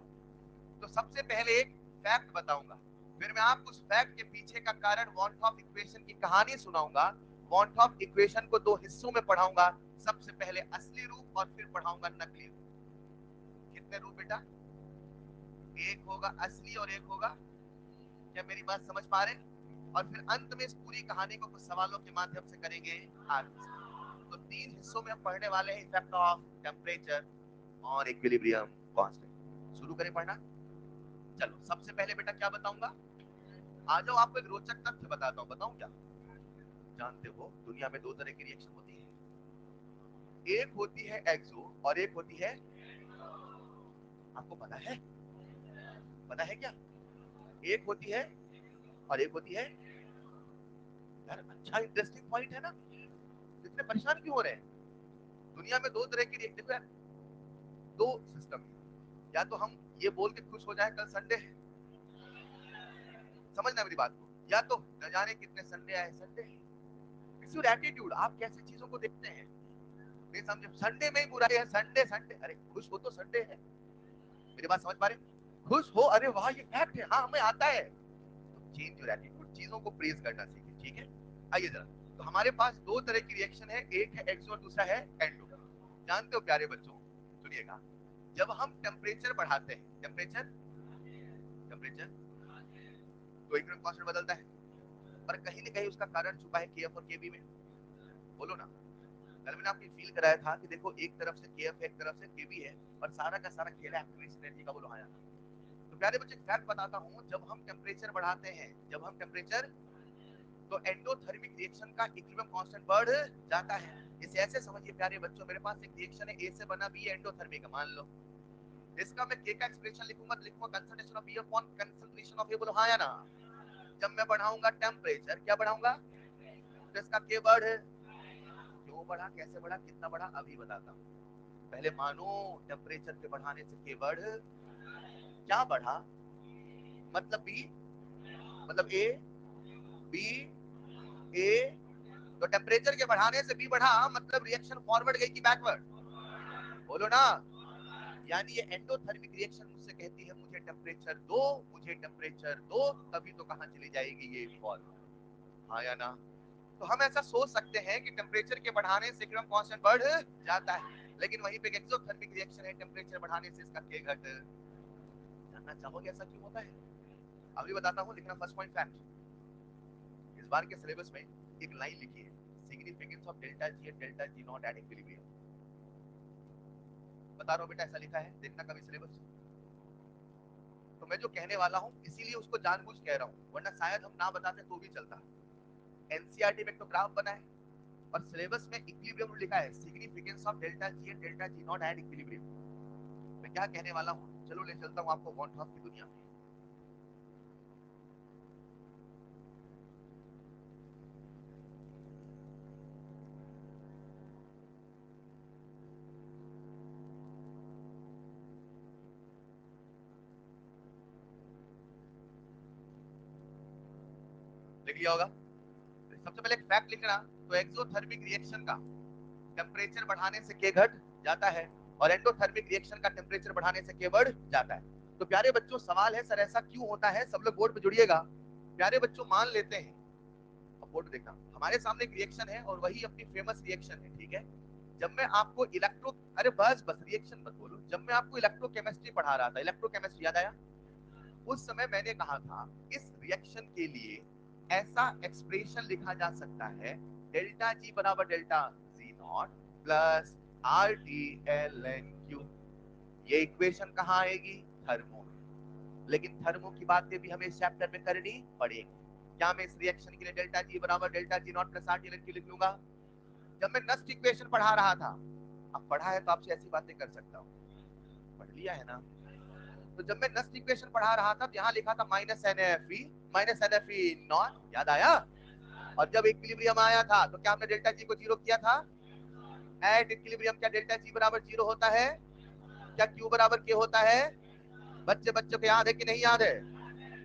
तो सबसे पहले एक फैक्ट बताऊंगा, फिर मैं आपको उस फैक्ट के पीछे का कारण वॉन टॉप इक्वेशन की कहानी सुनाऊंगा। वॉन टॉप इक्वेशन को दो हिस्सों में पढ़ाऊंगा, सबसे पहले असली रूप और फिर पढ़ाऊंगा नकली रूप। कितने रूप बेटा? एक होगा असली और एक होगा, क्या मेरी बात समझ पा रहे? और फिर अंत में इस पूरी कहानी को कुछ सवालों के माध्यम से करेंगे आगे। तो 3 हिस्सों में हम पढ़ने वाले हैं इफेक्ट ऑफ टेम्परेचर और इक्विलिब्रियम कांस्टेंट। शुरू करें पढ़ना। चलो सबसे पहले बेटा क्या बताऊंगा, आ जाओ आपको एक रोचक तथ्य बताता हूँ। बताऊं क्या? जानते हो दुनिया में 2 तरह की रिएक्शन होती है, एक होती है एक्सो और एक होती है, आपको पता है? पता है क्या? एक होती है और एक होती है। यार अच्छा इंटरेस्टिंग पॉइंट है ना, इतने परेशान क्यों हो रहे हैं? दुनिया में 2 तरह की रिएक्शन, देखो यार 2 सिस्टम, या तो हम ये बोल के खुश हो जाए कल संडे है, समझना मेरी बात को, या तो न जाने कितने संडे आए, संडे है। इट्स योर एटीट्यूड, आप कैसे चीजों को देखते हैं। नहीं समझे, संडे में ही बुराई है, संडे संडे, अरे खुश हो तो संडे है। मेरी बात समझ पा रहे? खुश हो, अरे वाह ये फैक्ट है, हाँ हमें आता है। तो चेंज योर एटीट्यूड, चीजों को प्रेज करना सीखिए, ठीक है? आइए जरा, तो हमारे पास 2 तरह की रिएक्शन है, एक है एक्सो और दूसरा है एंडो। जानते हो प्यारे बच्चों, सुनिएगा, जब हम टेम्परेचर बढ़ाते हैं, टेम्परेचर टेम्परेचर तो इक्विलिब्रियम कांस्टेंट बदलता है, पर कहीं न कहीं उसका कारण छुपा है केएफ और केबी में। बोलो ना। कल मैंने आपको फील कराया था कि देखो एक तरफ से केएफ है, एक तरफ से केबी है, और सारा का सारा खेल है एक्टिवेशन एनर्जी का। बोलो हाँ। तो प्यारे बच्चे फैक्ट बताता हूं, जब हम टेम्परेचर बढ़ाते हैं, जब हम टेम्परेचर, तो एंडोथर्मिक रिएक्शन का इक्विलिब्रियम कांस्टेंट बढ़ जाता है। इसे ऐसे समझिए प्यारे बच्चों, मेरे पास एक रिएक्शन है, ए से बना बी एंडोथर्मिक मान लो, इसका मैं के का एक्सप्रेशन लिखूंगा तो लिखूंगा concentration of B upon concentration of A. बोलो हाँ या ना। जब मैं बढ़ाऊंगा टेम्परेचर, क्या बढ़ाऊंगा, तो इसका के बढ़, क्यों बढ़ा, कैसे बढ़ा, कितना बढ़ा, अभी बताता हूं। पहले मानो टेम्परेचर के बढ़ाने से के बढ़, क्या बढ़ा, मतलब बी, मतलब ए, बी, ए, तो टेम्परेचर के बढ़ाने से बी बढ़ा, मतलब रिएक्शन फॉरवर्ड गई कि बैकवर्ड? बोलो ना। यानी ये एंडोथर्मिक रिएक्शन मुझसे कहती है मुझे टेम्परेचर दो, मुझे टेम्परेचर दो, तभी तो कहां चली जाएगी ये फॉरवर्ड, हाँ या ना? तो हम ऐसा सोच सकते हैं कि टेम्परेचर के बढ़ाने से इक्विलिब्रियम कांस्टेंट बढ़ जाता है, लेकिन वहीं पे एक एक्सोथर्मिक रिएक्शन है, टेम्परेचर बढ़ाने से इसका के घट। जानना चाहोगे ऐसा क्यों होता है? अभी बताता हूं, लिखना फर्स्ट पॉइंट फैक्ट। इस बार के सिलेबस में एक लाइन लिखी है, significance of delta G and delta G not at equilibrium. बता रहा हूं बेटा, ऐसा लिखा है, देखना कभी सिलेबस। तो मैं जो कहने वाला हूं इसीलिए उसको जानबूझ कह रहा हूं, वरना शायद हम ना बताते तो भी चलता। एनसीईआरटी में तो ग्राफ बना है और सिलेबस में इक्विलिब्रियम लिखा है, significance of delta G and delta G not at equilibrium. मैं क्या कहने वाला हूं, चलो ले चलता हूं आपको वॉन टॉप की दुनिया में। लिख लिया होगा। सबसे पहले एक फैक्ट लिखना, तो एक्सोथर्मिक रिएक्शन का टेम्परेचर बढ़ाने से के घट जाता है और एंडोथर्मिक रिएक्शन का टेम्परेचर बढ़ाने से के बढ़ जाता है। तो प्यारे बच्चों सवाल है, सर ऐसा क्यों होता है? सब लोग बोर्ड पे जुड़िएगा। प्यारे बच्चों मान लेते हैं, अब बोर्ड पे देखना, हमारे सामने एक रिएक्शन है और वही अपनी फेमस रिएक्शन है, ठीक है? जब मैं आपको इलेक्ट्रो, अरे बस बस रिएक्शन मत बोलो, जब मैं आपको इलेक्ट्रोकेमिस्ट्री पढ़ा रहा था, इलेक्ट्रोकेमिस्ट्री याद आया? उस समय मैंने कहा था इस रिएक्शन के लिए ऐसा एक्सप्रेशन लिखा जा सकता है, डेल्टा जी बराबर delta G not plus R T L N Q. ये इक्वेशन कहाँ आएगी? थर्मो में। लेकिन थर्मो की बातें भी हमें इस चैप्टर में करनी पड़ेगी। क्या मैं इस रिएक्शन के लिए डेल्टा जी बराबर delta G not plus R T L N Q लिख लूंगा? जब मैं नस्ट इक्वेशन पढ़ा रहा था, अब पढ़ा है तो आपसे ऐसी बातें कर सकता हूँ, पढ़ लिया है ना? तो जब मैं नस्ट इक्वेशन पढ़ा रहा था, यहाँ लिखा था minus N F E, minus N F E not, याद आया? और जब इक्विलिब्रियम आया था तो क्या हमने डेल्टा जी को जीरो किया था? एट इक्विलिब्रियम क्या डेल्टा जी बराबर जीरो होता है? क्या क्यू बराबर के होता है? बच्चे बच्चों को याद है कि नहीं याद है?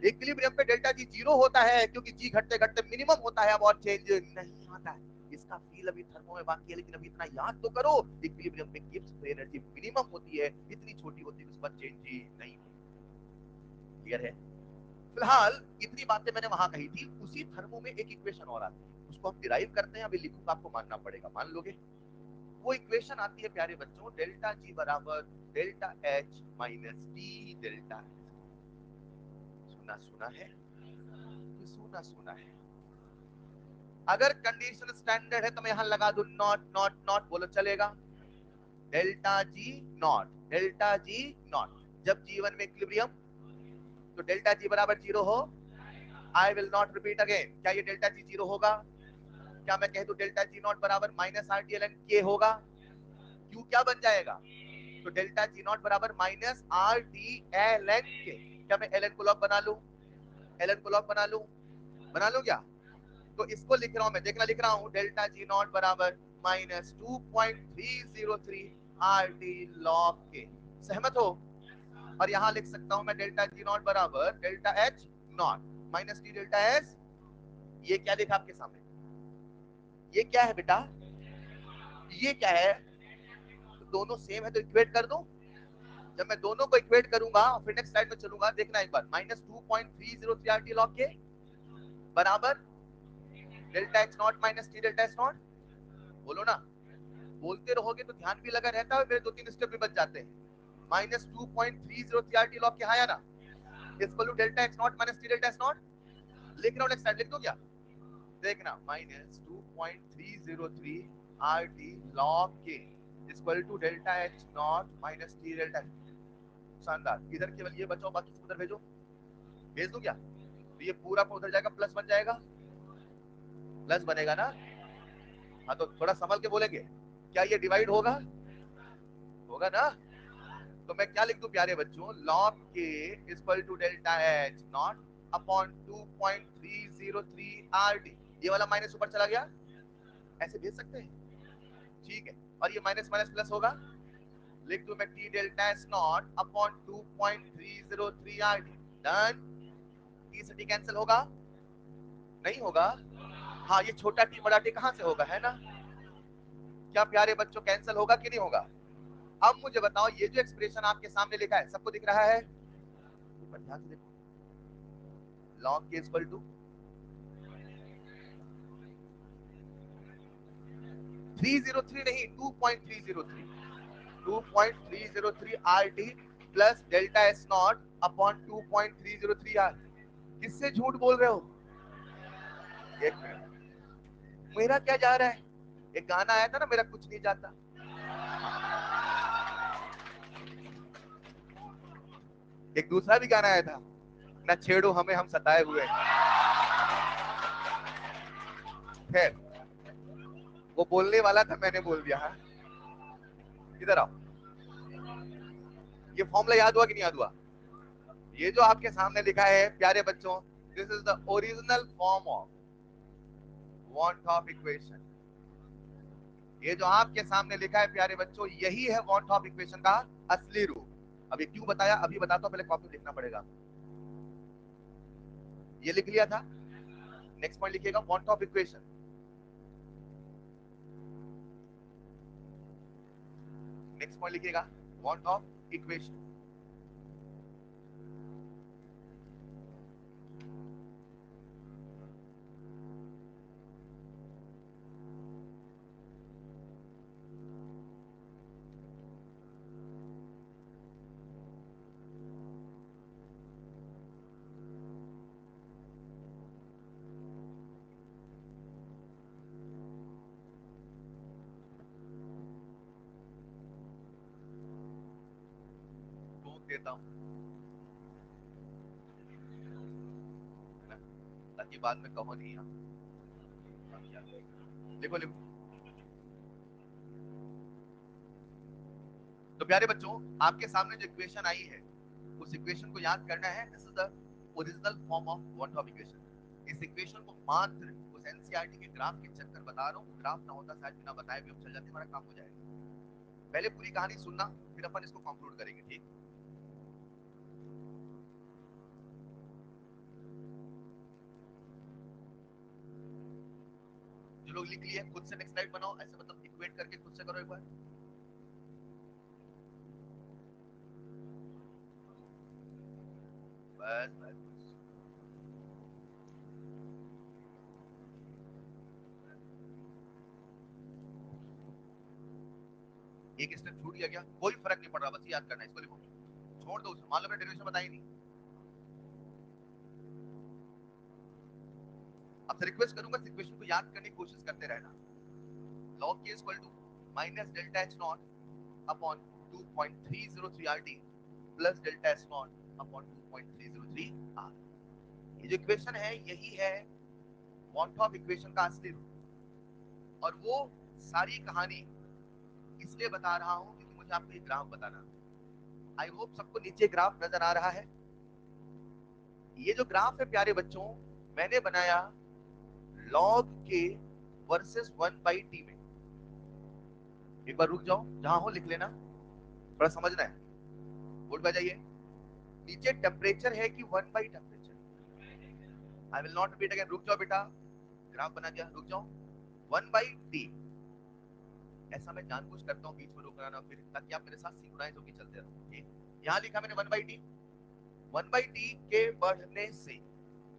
इक्विलिब्रियम पे डेल्टा जी जीरो होता है क्योंकि जी घटते घटते मिनिमम होता है, अब और चेंज नहीं आता है। इसका फील अभी थर्मो में बाकी है, लेकिन अभी इतना याद तो करो, इक्विलिब्रियम पे गिब्स फ्री एनर्जी मिनिमम होती है, इतनी छोटी होती है, उस पर चेंज ही नहीं होती। क्लियर है? फिलहाल इतनी बातें मैंने वहां कही थी। उसी थर्मो में एक इक्वेशन और आती है, उसको हम डिराइव करते हैं, अभी लिखूंगा आपको मानना पड़ेगा, मान लोगे? वो इक्वेशन आती है प्यारे बच्चों, डेल्टा जी बराबर delta H minus T delta. सुना सुना है? सुना सुना है। अगर कंडीशन स्टैंडर्ड है तो मैं यहां लगा दूं नॉट नॉट नॉट, बोलो चलेगा। Delta G not, delta G not. जब G1 में इक्विलिब्रियम तो डेल्टा जी बराबर 0 हो, I will not repeat again. क्या ये डेल्टा जी 0 होगा? क्या मैं कह दूं डेल्टा जी नॉट बराबर minus R T L N K होगा? क्यू क्या बन जाएगा? तो डेल्टा जी नॉट बराबर minus R T L N K. क्या मैं एल एन को लॉग बना लूं? एल एन को लॉग बना लूं? बना लूं क्या? तो इसको लिख रहा हूं मैं, देखना लिख रहा हूं, डेल्टा जी नॉट बराबर माइनस 2.303 आर टी लॉग के। सहमत हो? और यहां लिख सकता हूं मैं डेल्टा जी नॉट बराबर delta H not minus T delta S. ये क्या लिखा आपके सामने? ये क्या है बेटा? ये क्या है? तो दोनों सेम है तो इक्वेट कर दूं। जब मैं दोनों को इक्वेट करूंगा और फिर नेक्स्ट स्लाइड में चलूंगा, देखना एक बार, माइनस 2.303 आर टी लॉग के बराबर delta H not minus T delta S not. बोलो ना। बोलते रहोगे तो ध्यान भी लगा रहता है, मेरे 2-3 स्टेप भी बच जाते हैं। Minus 2.303 R T log K आया ना, equal to delta H not minus T delta S not. लिख रहा हूं, नेक्स्ट स्लाइड लिख दो क्या? देखना, minus 2.303 R T log K equal to delta H not minus T delta. शानदार। इधर केवल ये बचाओ, बाकी सब उधर भेजो। भेज दो क्या? तो ये पूरा उधर जाएगा, प्लस बन जाएगा, प्लस बनेगा ना। हाँ तो थोड़ा संभल के बोलेंगे। क्या ये डिवाइड होगा? होगा ना। तो मैं क्या लिख दूं प्यारे बच्चों, log K equal to delta H not upon 2.303 R T. ये वाला माइनस ऊपर चला गया, ऐसे भेज सकते हैं। ठीक है। और ये माइनस माइनस प्लस होगा, लिख दूं मैं T delta S not upon 2.303 R T. Done. T से टी कैंसिल होगा? नहीं होगा। हाँ, ये छोटा टी बड़ा टी कहां से होगा, है ना? क्या प्यारे बच्चों कैंसिल होगा कि नहीं होगा? अब मुझे बताओ, ये जो एक्सप्रेशन आपके सामने लिखा है सबको दिख रहा है? ध्यान से देखो, लॉग के इक्वल टू 303 नहीं, 2.303, 2.303 R T plus delta S not upon 2.303 R. किससे झूठ बोल रहे हो? एक मिनट, मेरा क्या जा रहा है? एक गाना आया था ना, मेरा कुछ नहीं जाता। एक दूसरा भी गाना आया था, न छेड़ो हमें हम सताए हुए। खैर, वो बोलने वाला था, मैंने बोल दिया। हाँ, इधर आओ। ये फॉर्मूला याद हुआ कि नहीं याद हुआ? ये जो आपके सामने लिखा है प्यारे बच्चों, this is the original form of van't Hoff equation. ये जो आपके सामने लिखा है प्यारे बच्चों, यही है वॉन टॉप इक्वेशन का असली रूप। अभी क्यों बताया, अभी बताता हूं, पहले कॉपी लिखना पड़ेगा। ये लिख लिया था। नेक्स्ट पॉइंट लिखिएगा, van't Hoff equation. Next point लिखिएगा, वॉन टॉप इक्वेशन। देता हूं, ताकि बाद में कहो नहीं। लिखो लिखो। तो प्यारे बच्चों, आपके सामने जो इक्वेशन आई है, उस इक्वेशन को याद करना है। This is the original form of one top equation. इस इक्वेशन को मात्र उस एनसीईआरटी के ग्राफ के चक्कर बता रहा हूँ, ग्राफ ना होता शायद बिना बताए भी हम चल जाते, हमारा काम हो जाएगा। पहले पूरी कहानी सुनना, फिर अपन इसको कंक्लूड करेंगे, ठीक? जो लोग लिख लिए खुद से नेक्स्ट स्लाइड बनाओ, ऐसे मतलब इक्वेट करके खुद से करो एक बार। बस बस। एक स्टेप छूट गया क्या? कोई फर्क नहीं पड़ रहा, बस याद करना है, इसको लिखो। छोड़ दो उसे, मान लो मैंने डेरिवेशन बताई नहीं। अब आपसे रिक्वेस्ट करूंगा इस इक्वेशन को याद करने की कोशिश करते रहना। log k equal to minus delta H not upon 2.303 R T plus delta H not upon 2.303 R. ये जो इक्वेशन है यही है वॉन इक्वेशन का असली रूप। और वो सारी कहानी इसलिए बता रहा हूं क्योंकि मुझे आपको ये ग्राफ बताना। आई होप सबको नीचे ग्राफ नजर आ रहा है। ये जो ग्राफ है प्यारे बच्चों मैंने बनाया log के वर्सेस 1/t में। एक बार रुक जाओ, जहां हो लिख लेना, थोड़ा समझना है। बोर्ड पे जाइए, नीचे टेम्परेचर है कि 1/t temperature. I will not repeat again, रुक जाओ बेटा, ग्राफ बना दिया, रुक जाओ। 1/t, ऐसा मैं जानबूझ करता हूँ बीच में रोकना ना, फिर ताकि आप मेरे साथ सिंक्रोनाइज होकर चलते रहो। ठीक, यहाँ लिखा मैंने 1/t। 1/t के बढ़ने से,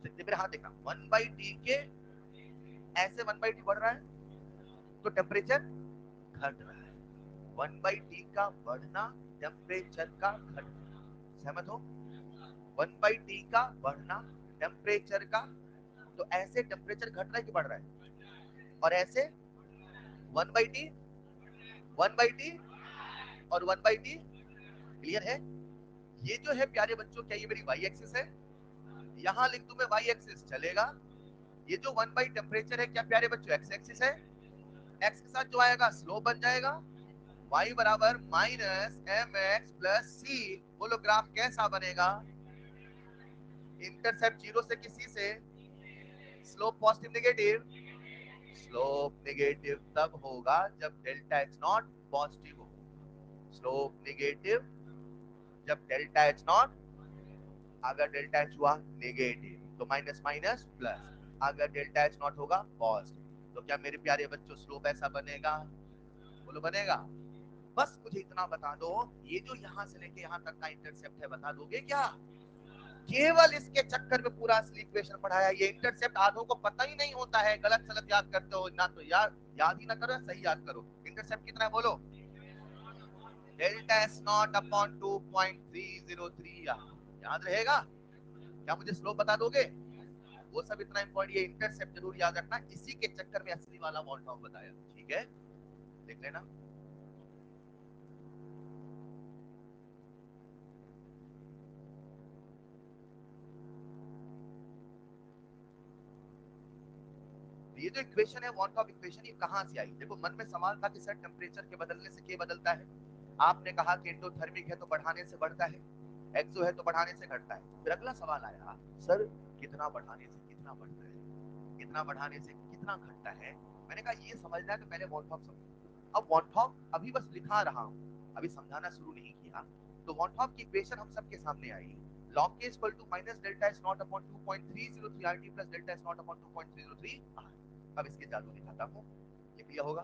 मेरे हाथ देखा, 1/t के ऐसे 1/t बढ़ रहा है तो टेम्परेचर घट रहा है। 1/t का बढ़ना टेम्परेचर का घटना, सहमत हो? 1/t का बढ़ना टेम्परेचर का, तो ऐसे टेम्परेचर घट रहा है कि बढ़ रहा है? और ऐसे 1/t 1/t और 1/t, क्लियर है? ये जो है प्यारे बच्चों, क्या ये मेरी वाई एक्सिस है? यहां लिख दूं मैं वाई एक्सिस, चलेगा? ये जो 1/t टेम्परेचर है क्या प्यारे बच्चों एक्स एक्सिस है? एक्स के साथ जो आएगा स्लोप बन जाएगा, y बराबर माइनस एम एक्स प्लस सी। बोलो ग्राफ कैसा बनेगा? इंटरसेप्ट जीरो से किसी से, slope positive negative. Slope negative तब होगा जब डेल्टा एच नॉट पॉजिटिव हो। स्लोप नेगेटिव जब डेल्टा एच नॉट, अगर डेल्टा एच हुआ नेगेटिव तो माइनस माइनस प्लस, अगर डेल्टा एच नॉट होगा पॉजिटिव तो क्या मेरे प्यारे बच्चों स्लोप ऐसा बनेगा? बोलो बनेगा? बस मुझे इतना बता दो, ये जो यहां से लेके यहां तक का इंटरसेप्ट है बता दोगे क्या? केवल इसके चक्कर में पूरा असली इक्वेशन पढ़ाया। ये इंटरसेप्ट आधों को पता ही नहीं होता है, गलत सलत याद करते हो ना, तो याद ही ना करो, सही याद करो। इंटरसेप्ट कितना है बोलो? Delta S not upon 2.303। याद रहेगा? क्या मुझे स्लोप बता दोगे? वो सब इतना इंपॉर्टेंट, ये इंटरसेप्ट जरूर याद रखना, इसी के चक्कर में असली वाला वॉल टॉप बताया। ठीक है, देख लेना। ये जो इक्वेशन है वॉन टॉप इक्वेशन, ये कहां से आई? देखो मन में सवाल था कि सर टेम्परेचर के बदलने से क्या बदलता है? आपने कहा कि एंडोथर्मिक है तो बढ़ाने से बढ़ता है, एक्सो है तो बढ़ाने से घटता है। फिर अगला सवाल आया, सर कितना बढ़ाने से कितना बढ़ता है, कितना बढ़ाने से कितना घटता है? मैंने कहा ये समझना है तो पहले वॉन टॉप समझो। अब वॉन टॉप अभी बस लिखा रहा हूं, अभी समझाना शुरू नहीं किया। तो वॉन टॉप की इक्वेशन हम सबके सामने आई, log k equal to minus delta S not upon 2.303 RT plus delta S not upon 2.303 R. अब इसके जादू दिखाता हूं, लिख लिया होगा।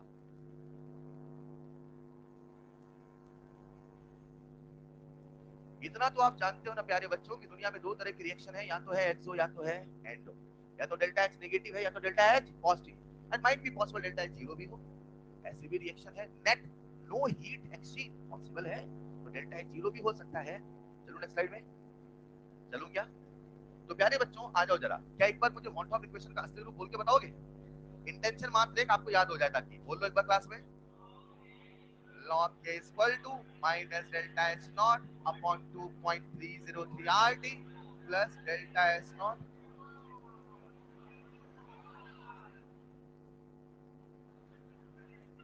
इतना तो आप जानते हो ना प्यारे बच्चों की दुनिया में दो तरह की रिएक्शन है, या तो है एक्सो या तो है एंडो। या तो डेल्टा एच नेगेटिव है या तो delta H positive, and might be possible delta H zero भी हो। ऐसी भी रिएक्शन है, net no heat exchange possible है, तो डेल्टा एच जीरो भी हो सकता है। चलो नेक्स्ट स्लाइड में चलूं क्या? तो प्यारे बच्चों आ जाओ जरा, क्या एक बार मुझे वॉन टॉप इक्वेशन का असली रूप बोल के बताओगे? इंटेंशन मात्र एक आपको याद हो जाए, ताकि बोल लो एक बार क्लास में। log k is equal to minus delta h naught upon 2.303 RT plus delta s naught।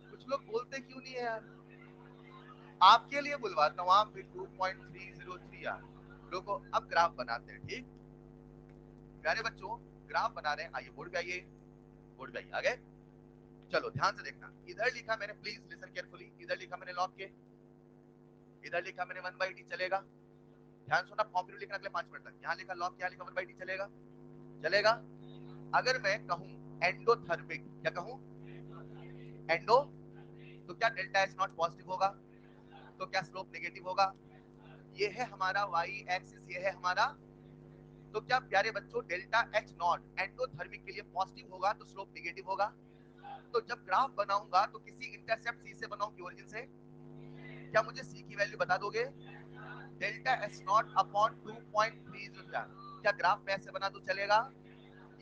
कुछ लोग बोलते क्यों नहीं है यार? आपके लिए बुलवाता हूँ, आप भी 2.303 यार लोगों। अब ग्राफ बनाते हैं, ठीक प्यारे बच्चों? ग्राफ बना रहे हैं, आइए बोर्ड पे आइए, बोर्ड पे आइए आगे। चलो ध्यान से देखना, इधर लिखा मैंने, प्लीज लिसन केयरफुली, इधर लिखा मैंने log k, इधर लिखा मैंने 1/t, चलेगा? ध्यान सुनना, कॉपी लिखना अगले 5 मिनट तक। यहाँ लिखा log, क्या लिखा 1/t, चलेगा? चलेगा? अगर मैं कहूं एंडोथर्मिक, क्या कहूं? एंडो, तो क्या डेल्टा एच नॉट पॉजिटिव होगा? तो क्या स्लोप नेगेटिव होगा? ये है हमारा वाई एक्सिस, ये है हमारा। तो क्या प्यारे बच्चों डेल्टा एच नॉट एंडोथर्मिक के लिए पॉजिटिव होगा तो स्लोप नेगेटिव होगा? तो जब ग्राफ बनाऊंगा तो किसी इंटरसेप्ट सी से बनाऊं कि ओरिजिन से? क्या मुझे सी की वैल्यू बता दोगे? डेल्टा एच नॉट अपॉन 2.3, क्या ग्राफ में ऐसे बना दूं चलेगा?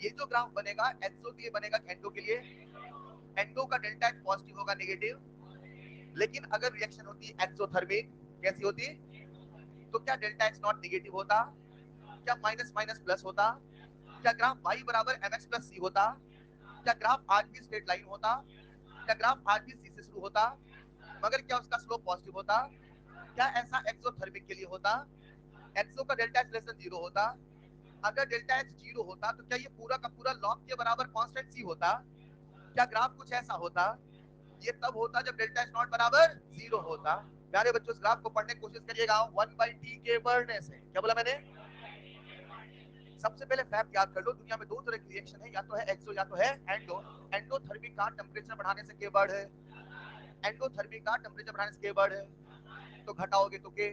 ये जो ग्राफ बनेगा एक्सो के लिए बनेगा एंडो के लिए, एंडो का डेल्टा एच पॉजिटिव होगा नेगेटिव, लेकिन अगर रिएक्शन होती है एक्सोथर्मिक, कैसी होती, तो क्या डेल्टा एक्स नॉट नेगेटिव होता, क्या माइनस माइनस प्लस होता, क्या ग्राफ y बराबर mx प्लस सी होता, क्या ग्राफ आज भी स्ट्रेट लाइन होता, क्या ग्राफ आज भी सी से शुरू होता, मगर क्या उसका स्लोप पॉजिटिव होता, क्या ऐसा एक्सोथर्मिक के लिए होता, एक्सो का डेल्टा एच लेस देन 0 होता, अगर डेल्टा एच 0 होता तो क्या ये पूरा का पूरा लॉग के बराबर कांस्टेंट सी होता, क्या ग्राफ कुछ ऐसा होता, ये तब होता जब डेल्टा एच नॉट बराबर 0 होता। प्यारे बच्चों इस ग्राफ को पढ़ने की कोशिश करिएगा 1/t के बढ़ने से, क्या बोला मैंने, सबसे पहले फैक्ट याद कर लो, दुनिया में दो तरह की रिएक्शन है, या तो है एक्सो या तो है एंडो। एंडोथर्मिक का टेंपरेचर बढ़ाने से के बढ़ है, एंडोथर्मिक का टेंपरेचर बढ़ाने से के बढ़ है, तो घटाओगे तो के,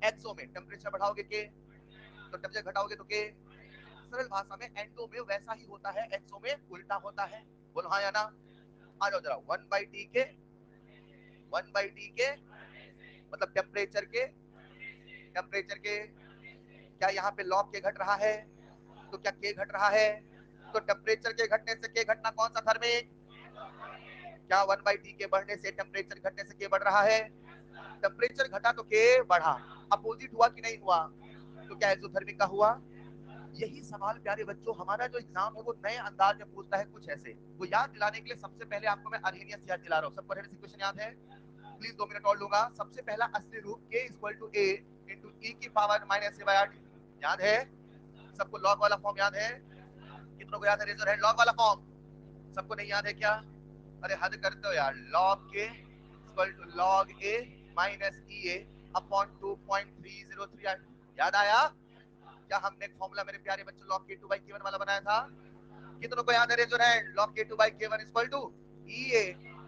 एक्सो में टेंपरेचर बढ़ाओगे के तो टेंपरेचर घटाओगे तो के। सरल भाषा में एंडो में वैसा ही होता है, एक्सो में उल्टा होता है, बोलो हाँ या ना। आ जाओ जरा 1/t के, 1/t के मतलब टेम्परेचर के क्या यहाँ पे लॉग के घट रहा है, तो क्या के घट रहा है, तो टेम्परेचर के घटने से के घटना कौन सा थर्मिक, क्या 1/t के बढ़ने से टेम्परेचर घटने से के बढ़ रहा है, टेम्परेचर घटा तो के बढ़ा, अपोजिट हुआ कि नहीं हुआ, तो क्या एक्सोथर्मिक का हुआ। यही सवाल प्यारे बच्चों हमारा जो एग्जाम है वो नए अंदाज में पूछता है कुछ ऐसे, वो याद दिलाने के लिए सबसे पहले आपको मैं अर्हेनियस याद दिला रहा हूँ। सबको अर्हेनियस इक्वेशन याद है, प्लीज 2 मिनट और लूंगा। सबसे पहला असली रूप k equal to a into e की power minus A by R, याद है सबको, लॉग वाला फॉर्म याद है, कितनों को याद है रेजर हैंड, लॉग वाला फॉर्म सबको नहीं याद है क्या, अरे हद करते हो यार, log K equal to log A minus E A upon 2.303, याद आया क्या, हमने एक फॉर्मूला मेरे प्यारे बच्चों लॉग के टू बाई के वन वाला बनाया था, कितनों को याद है रेजर हैंड, log k2 by k1 is equal to EA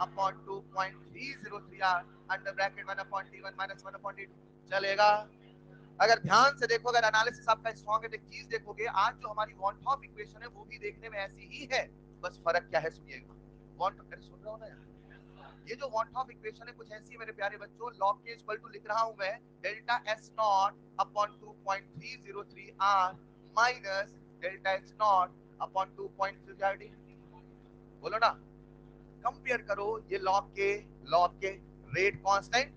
upon 2.303 r under bracket 1 upon t1 minus 1 upon t2, चलेगा। अगर ध्यान से देखो, अगर एनालिसिस आपका स्ट्रांग है तो एक चीज देखोगे, आज जो हमारी वॉन इक्वेशन है वो भी देखने में ऐसी ही है, बस फर्क क्या है सुनिएगा। वॉन, अरे सुन रहा हो ना यार, ये जो वॉन इक्वेशन है कुछ ऐसी है मेरे प्यारे बच्चों, log k इक्वल टू लिख रहा हूं मैं delta s not upon 2.303 r minus delta x not upon 2.3, बोलो ना, कंपेयर करो ये लॉग के rate constant,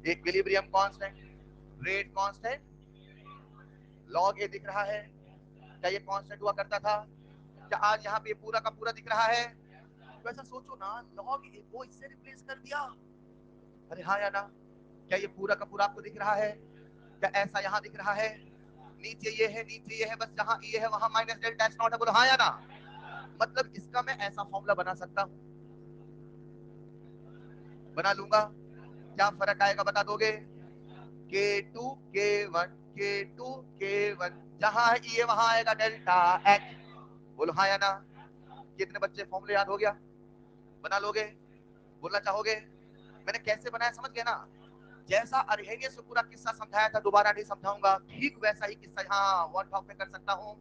equilibrium constant, rate constant, log A दिख रहा है, क्या ये कांस्टेंट हुआ करता था, क्या आज यहाँ पे पूरा का पूरा दिख रहा है, तो ऐसा सोचो ना, लॉग ए को इससे रिप्लेस कर दिया, अरे हाँ या ना, क्या ये पूरा का पूरा आपको दिख रहा है, क्या ऐसा यहाँ दिख रहा है, नीचे ये है नीचे ये है, बस जहाँ ये है वहां माइनस डेल्टा एच नॉट है, बोलो हाँ या ना। मतलब इसका मैं ऐसा फॉर्मूला बना सकता हूँ, बना लूंगा, क्या फर्क आएगा बता दोगे, K2 K1 K2 K1, जहां है ये वहां आएगा डेल्टा H, बोलो हाँ या ना। कितने बच्चे फॉर्मूले याद हो गया, बना लोगे, बोलना चाहोगे, मैंने कैसे बनाया समझ गए ना, जैसा अर्हेनियस से पूरा किस्सा समझाया था दोबारा नहीं समझाऊंगा, ठीक वैसा ही किस्सा यहाँ वन टॉप में कर सकता हूँ।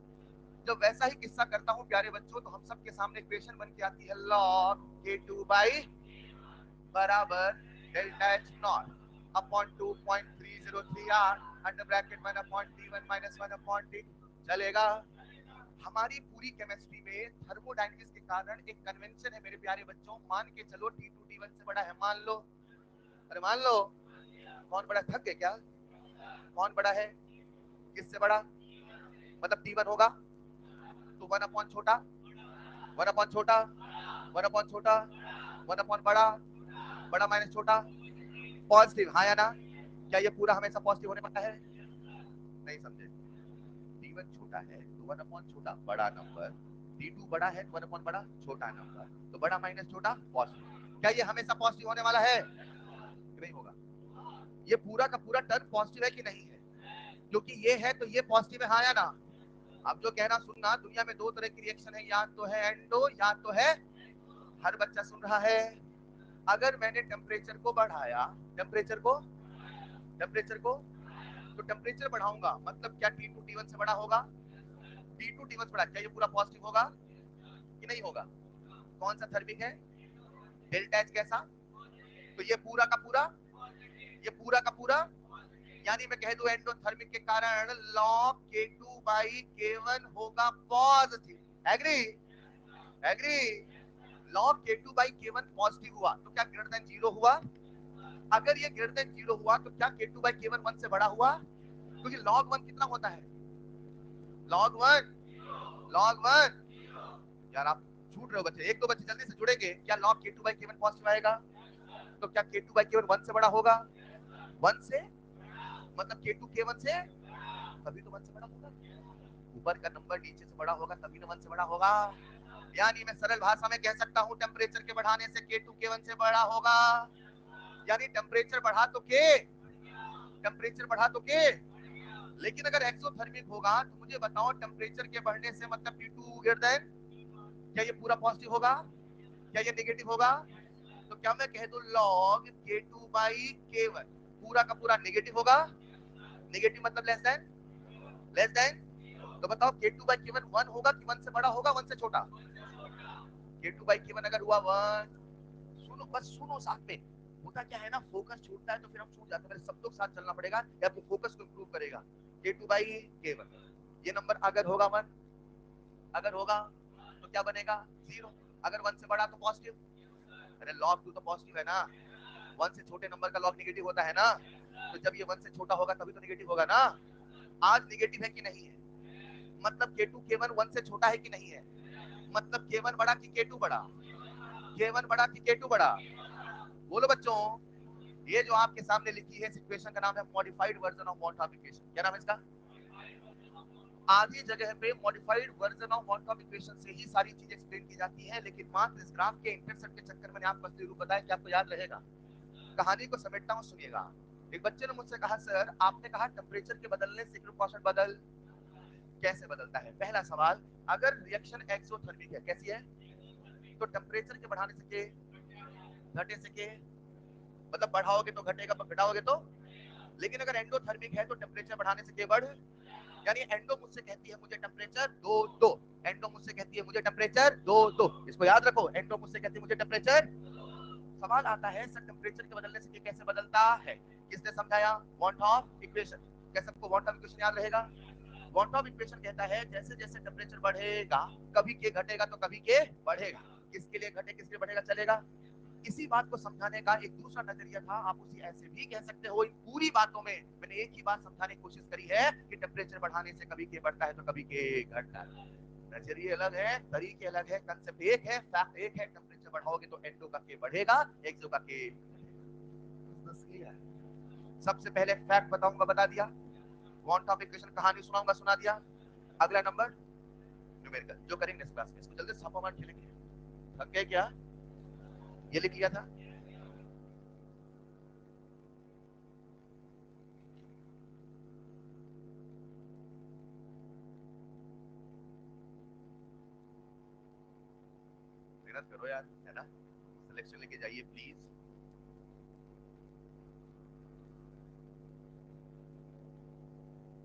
जब वैसा ही किस्सा करता हूँ प्यारे बच्चों, तो हम सबके सामने इक्वेशन बन के आती है, log K2 बाई बराबर delta H not upon 2.303 R under bracket 1 upon t1 minus 1 upon t, चलेगा। हमारी पूरी केमिस्ट्री में थर्मोडायनेमिक्स के कारण एक कन्वेंशन है मेरे प्यारे बच्चों, मान के चलो T2 T1 से बड़ा है, मान लो, अरे मान लो, कौन बड़ा, थक गए क्या, कौन बड़ा है, किससे बड़ा, मतलब T1 होगा तो 1 अपॉन छोटा, 1 अपॉन छोटा, 1 अपॉन छोटा, 1 अपॉन बड़ा, बड़ा माइनस छोटा, पॉजिटिव हाँ या ना, क्या ये पूरा हमेशा पॉजिटिव होने वाला है, नहीं समझे, T1 छोटा है तो 1 अपॉन छोटा बड़ा नंबर, T2 बड़ा है तो 1 अपॉन बड़ा छोटा नंबर, तो बड़ा माइनस छोटा पॉजिटिव, क्या ये हमेशा पॉजिटिव होने वाला है, नहीं होगा, ये पूरा का पूरा टर्म पॉजिटिव है कि नहीं है, क्योंकि ये है तो ये पॉजिटिव है हाँ या ना। अब जो कहना सुनना, दुनिया में दो तरह की रिएक्शन है, या तो है एंडो या तो है, हर बच्चा सुन रहा है, अगर मैंने टेम्परेचर को बढ़ाया, टेम्परेचर को तो टेम्परेचर बढ़ाऊंगा मतलब क्या T2 T1 से बड़ा होगा, T2 T1 से बड़ा, क्या ये पूरा पॉजिटिव होगा कि नहीं होगा, कौन सा थर्मिक है, डेल्टा एच कैसा, तो ये पूरा का पूरा, ये पूरा का पूरा, यानी मैं कह दूं एंडोथर्मिक के कारण log K2/K1 होगा positive. Agree? Agree? log K2/K1 positive हुआ तो क्या ग्रेटर देन 0 हुआ? अगर ये ग्रेटर देन 0 हुआ तो क्या K2/K1 1 से बड़ा हुआ? क्योंकि log 1 कितना होता है? log 1, log 1। यार आप छूट रहे हो बच्चे, एक दो बच्चे जल्दी से जुड़ेंगे। क्या log K2/K1 पॉजिटिव आएगा? तो क्या K2/K1 1 से बड़ा होगा? 1 से मतलब K2 K1 से, तभी तो 1 से बड़ा होगा। ऊपर का नंबर नीचे से बड़ा होगा तभी तो 1 से बड़ा होगा। यानी मैं सरल भाषा में कह सकता हूं टेम्परेचर के बढ़ाने से K2 K1 से बड़ा होगा। यानी टेम्परेचर बढ़ा तो K, टेम्परेचर बढ़ा तो K। लेकिन अगर एक्सोथर्मिक होगा तो मुझे बताओ टेम्परेचर के बढ़ने से मतलब T2 ग्रेटर देन, क्या ये पूरा पॉजिटिव होगा? क्या ये नेगेटिव होगा? तो क्या मैं कह दूं log K2/K1 पूरा का पूरा नेगेटिव होगा? नेगेटिव मतलब लेस देन, लेस देन। तो बताओ K2/K1 1 होगा कि 1 से बड़ा होगा 1 से छोटा? K2/K1 अगर हुआ 1, सुनो बस सुनो साथ में। होता क्या है ना, फोकस छूटता है तो फिर हम छूट जाते हैं। मेरे शब्दों के साथ चलना पड़ेगा, ये आपके फोकस को इंप्रूव करेगा। K2/K1 ये नंबर अगर होगा 1, अगर होगा तो क्या बनेगा? 0। अगर 1 से बड़ा तो पॉजिटिव। अरे log 2 तो पॉजिटिव है ना, 1 से छोटे नंबर का log नेगेटिव होता है ना। तो जब ये 1 से छोटा होगा तभी तो नेगेटिव होगा ना। आज नेगेटिव है कि नहीं है? मतलब K2 K1 1 से छोटा है कि नहीं है? मतलब K1 बड़ा कि K2 बड़ा? K1 बड़ा कि K2 बड़ा? बोलो बच्चों। ये जो आपके सामने लिखी है इक्वेशन का नाम है modified version of van't Hoff equation. क्या नाम है इसका? आधी जगह पे modified version of van't Hoff equation से ही सारी चीजें एक्सप्लेन की जाती है, लेकिन मात्र इस ग्राफ के इंटरसेप्ट के चक्कर में आपको असली रूप बताया कि आपको याद रहेगा। कहानी को समेटता हूं, सुनिएगा। एक बच्चे ने मुझसे कहा सर आपने कहा टेम्परेचर के बदलने से इक्विलिब्रियम बदल कैसे बदलता है? पहला सवाल, अगर रिएक्शन एक्सोथर्मिक है, कैसी है? तो टेम्परेचर के बढ़ाने से के, घटे से के, मतलब बढ़ाओगे तो घटेगा, घटाओगे तो। लेकिन अगर एंडोथर्मिक है तो टेम्परेचर बढ़ाने से के बढ़। यानी एंडो मुझसे कहती है मुझे टेम्परेचर दो दो, एंडो मुझसे कहती है मुझे टेम्परेचर दो दो। इसको याद रखो, एंडो मुझसे कहती है मुझे टेम्परेचर। सवाल आता है सर टेम्परेचर के बदलने से कैसे बदलता है? किसने समझाया? Van't Hoff equation. क्या सबको वॉन टॉप इक्वेशन याद रहेगा? वॉन टॉप इक्वेशन कहता है जैसे जैसे टेम्परेचर बढ़ेगा कभी के घटेगा तो कभी के बढ़ेगा। किसके लिए घटे किसके लिए बढ़ेगा चलेगा। इसी बात को समझाने का एक दूसरा नजरिया था, आप उसे ऐसे भी कह सकते हो। इन पूरी बातों में मैंने एक ही बात समझाने की कोशिश करी है कि टेम्परेचर बढ़ाने से कभी के बढ़ता है तो कभी के घटता है। नजरिए अलग है, तरीके अलग है, कंसेप्ट एक है, फैक्ट एक है। टेम्परेचर बढ़ाओगे तो एंडो का के बढ़ेगा, एक्सो का के। सबसे पहले फैक्ट बताऊंगा, बता दिया। वन टॉप इक्वेशन कहानी सुनाऊंगा, सुना दिया। अगला नंबर न्यूमेरिकल जो करेंगे इस क्लास में। इसको जल्दी छापा मार खेलेंगे। थक गए क्या? ये लिख लिया था। मेहनत करो यार, है ना। सिलेक्शन लेके जाइए प्लीज।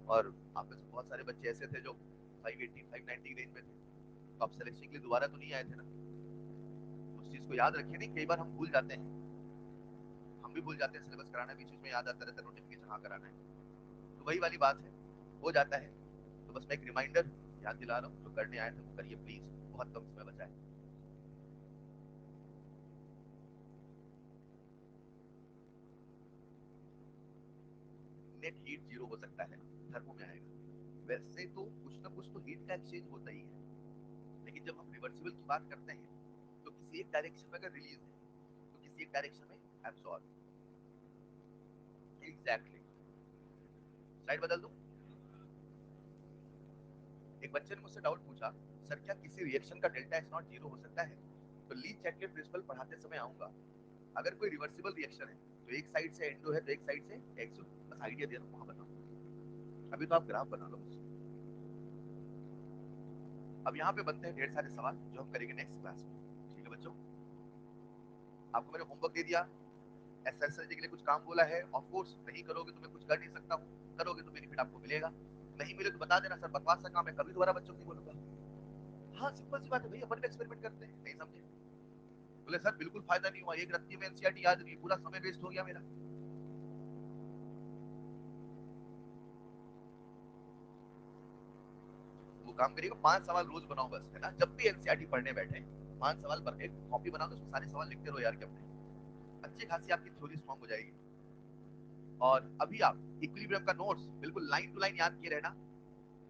और आप में से बहुत सारे बच्चे ऐसे थे जो 580 590 रेंज में थे, तो आप सिलेक्शन के लिए दोबारा तो नहीं आए थे ना। उस चीज को याद रखिए। नहीं, कई बार हम भूल जाते हैं, हम भी भूल जाते हैं सिलेबस कराना, बीच में याद आता रहता है नोटिफिकेशन हाँ कराना है। तो वही वाली बात है, हो जाता है। तो बस मैं एक रिमाइंडर याद दिला रहा हूँ, जो करने आए थे वो करिए प्लीज, बहुत कम समय बचा है। नेट हीट जीरो हो सकता है, थर्मो में आएगा। वैसे तो कुछ ना कुछ तो हीट का एक्सचेंज होता ही है, लेकिन जब हम रिवर्सिबल की बात करते हैं तो किसी एक डायरेक्शन में अगर रिलीज है तो किसी एक डायरेक्शन में एब्सॉर्ब। एग्जैक्टली। स्लाइड बदल दूं? एक बच्चे ने मुझसे डाउट पूछा, सर क्या किसी रिएक्शन का डेल्टा एच नॉट जीरो हो सकता है? तो लीच चैटलेट प्रिंसिपल पढ़ाते समय आऊंगा। अगर कोई रिवर्सिबल रिएक्शन है तो एक साइड से एंडो है तो एक साइड से एक्सो। बस आइडिया दे रहा हूं, वहां बताऊं। अभी तो आप ग्राफ बना लो बस। अब यहाँ पे बनते हैं ढेर सारे सवाल जो हम करेंगे नेक्स्ट क्लास में। ठीक है बच्चों, आपको मैंने होमवर्क दे दिया, एसएसएलजी के लिए कुछ काम बोला है। ऑफ कोर्स नहीं करोगे तो मैं कुछ कर नहीं सकता हूँ, करोगे तो बेनिफिट आपको मिलेगा, नहीं मिले तो बता देना सर बकवास का काम है, कभी दोबारा बच्चों को नहीं बोलूंगा। हाँ सिंपल सी बात है भाई, अपन भी एक्सपेरिमेंट करते हैं, नहीं समझे? बोले सर बिल्कुल फायदा नहीं हुआ, एक रत्ती में एनसीईआरटी याद नहीं, पूरा समय वेस्ट हो गया मेरा। को काम करिएगा, 5 सवाल रोज बनाओ बस, है ना। जब भी एनसीईआरटी पढ़ने बैठे 5 सवाल पर एक कॉपी बनाओ, तो उसमें सारे सवाल लिखते रहो यार के अपने, अच्छी खासी आपकी थ्योरी स्ट्रांग हो जाएगी। और अभी आप इक्विलिब्रियम का नोट्स बिल्कुल लाइन टू लाइन याद किए रहना।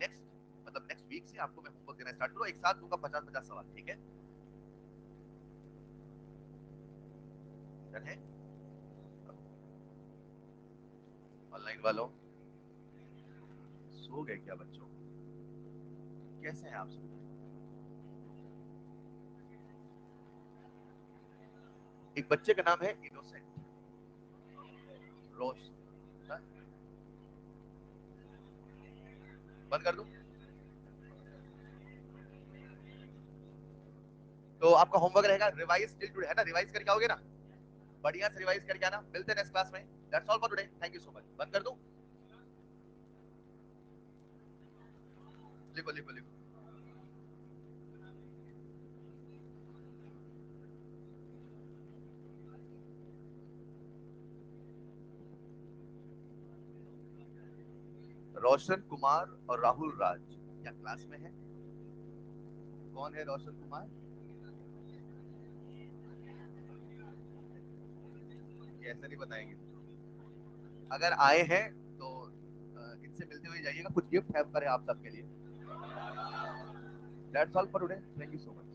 नेक्स्ट मतलब नेक्स्ट वीक से आपको मैं होमवर्क देना स्टार्ट करूँ, एक साथ दूंगा 50-50 सवाल, ठीक है। डन है। ऑनलाइन वालों सो गए क्या बच्चों? कैसे हैं आप सब? एक बच्चे का नाम है इनोसेंट रोश। हाँ? बंद कर दूं? तो आपका होमवर्क रहेगा रिवाइज टिल टुडे, है ना, रिवाइज करके आओगे ना, बढ़िया से रिवाइज करके आना। मिलते हैं नेक्स्ट क्लास में। That's all for today, thank you so much. बंद कर दूं? लिखो लिखो लिखो। रोशन कुमार और राहुल राज क्या क्लास में है? कौन है रोशन कुमार? ये ऐसे नहीं बताएंगे। अगर आए हैं तो इनसे मिलते हुए जाइएगा, कुछ गिफ्ट हैम्पर है आप सबके लिए। That's all for today, thank you so much.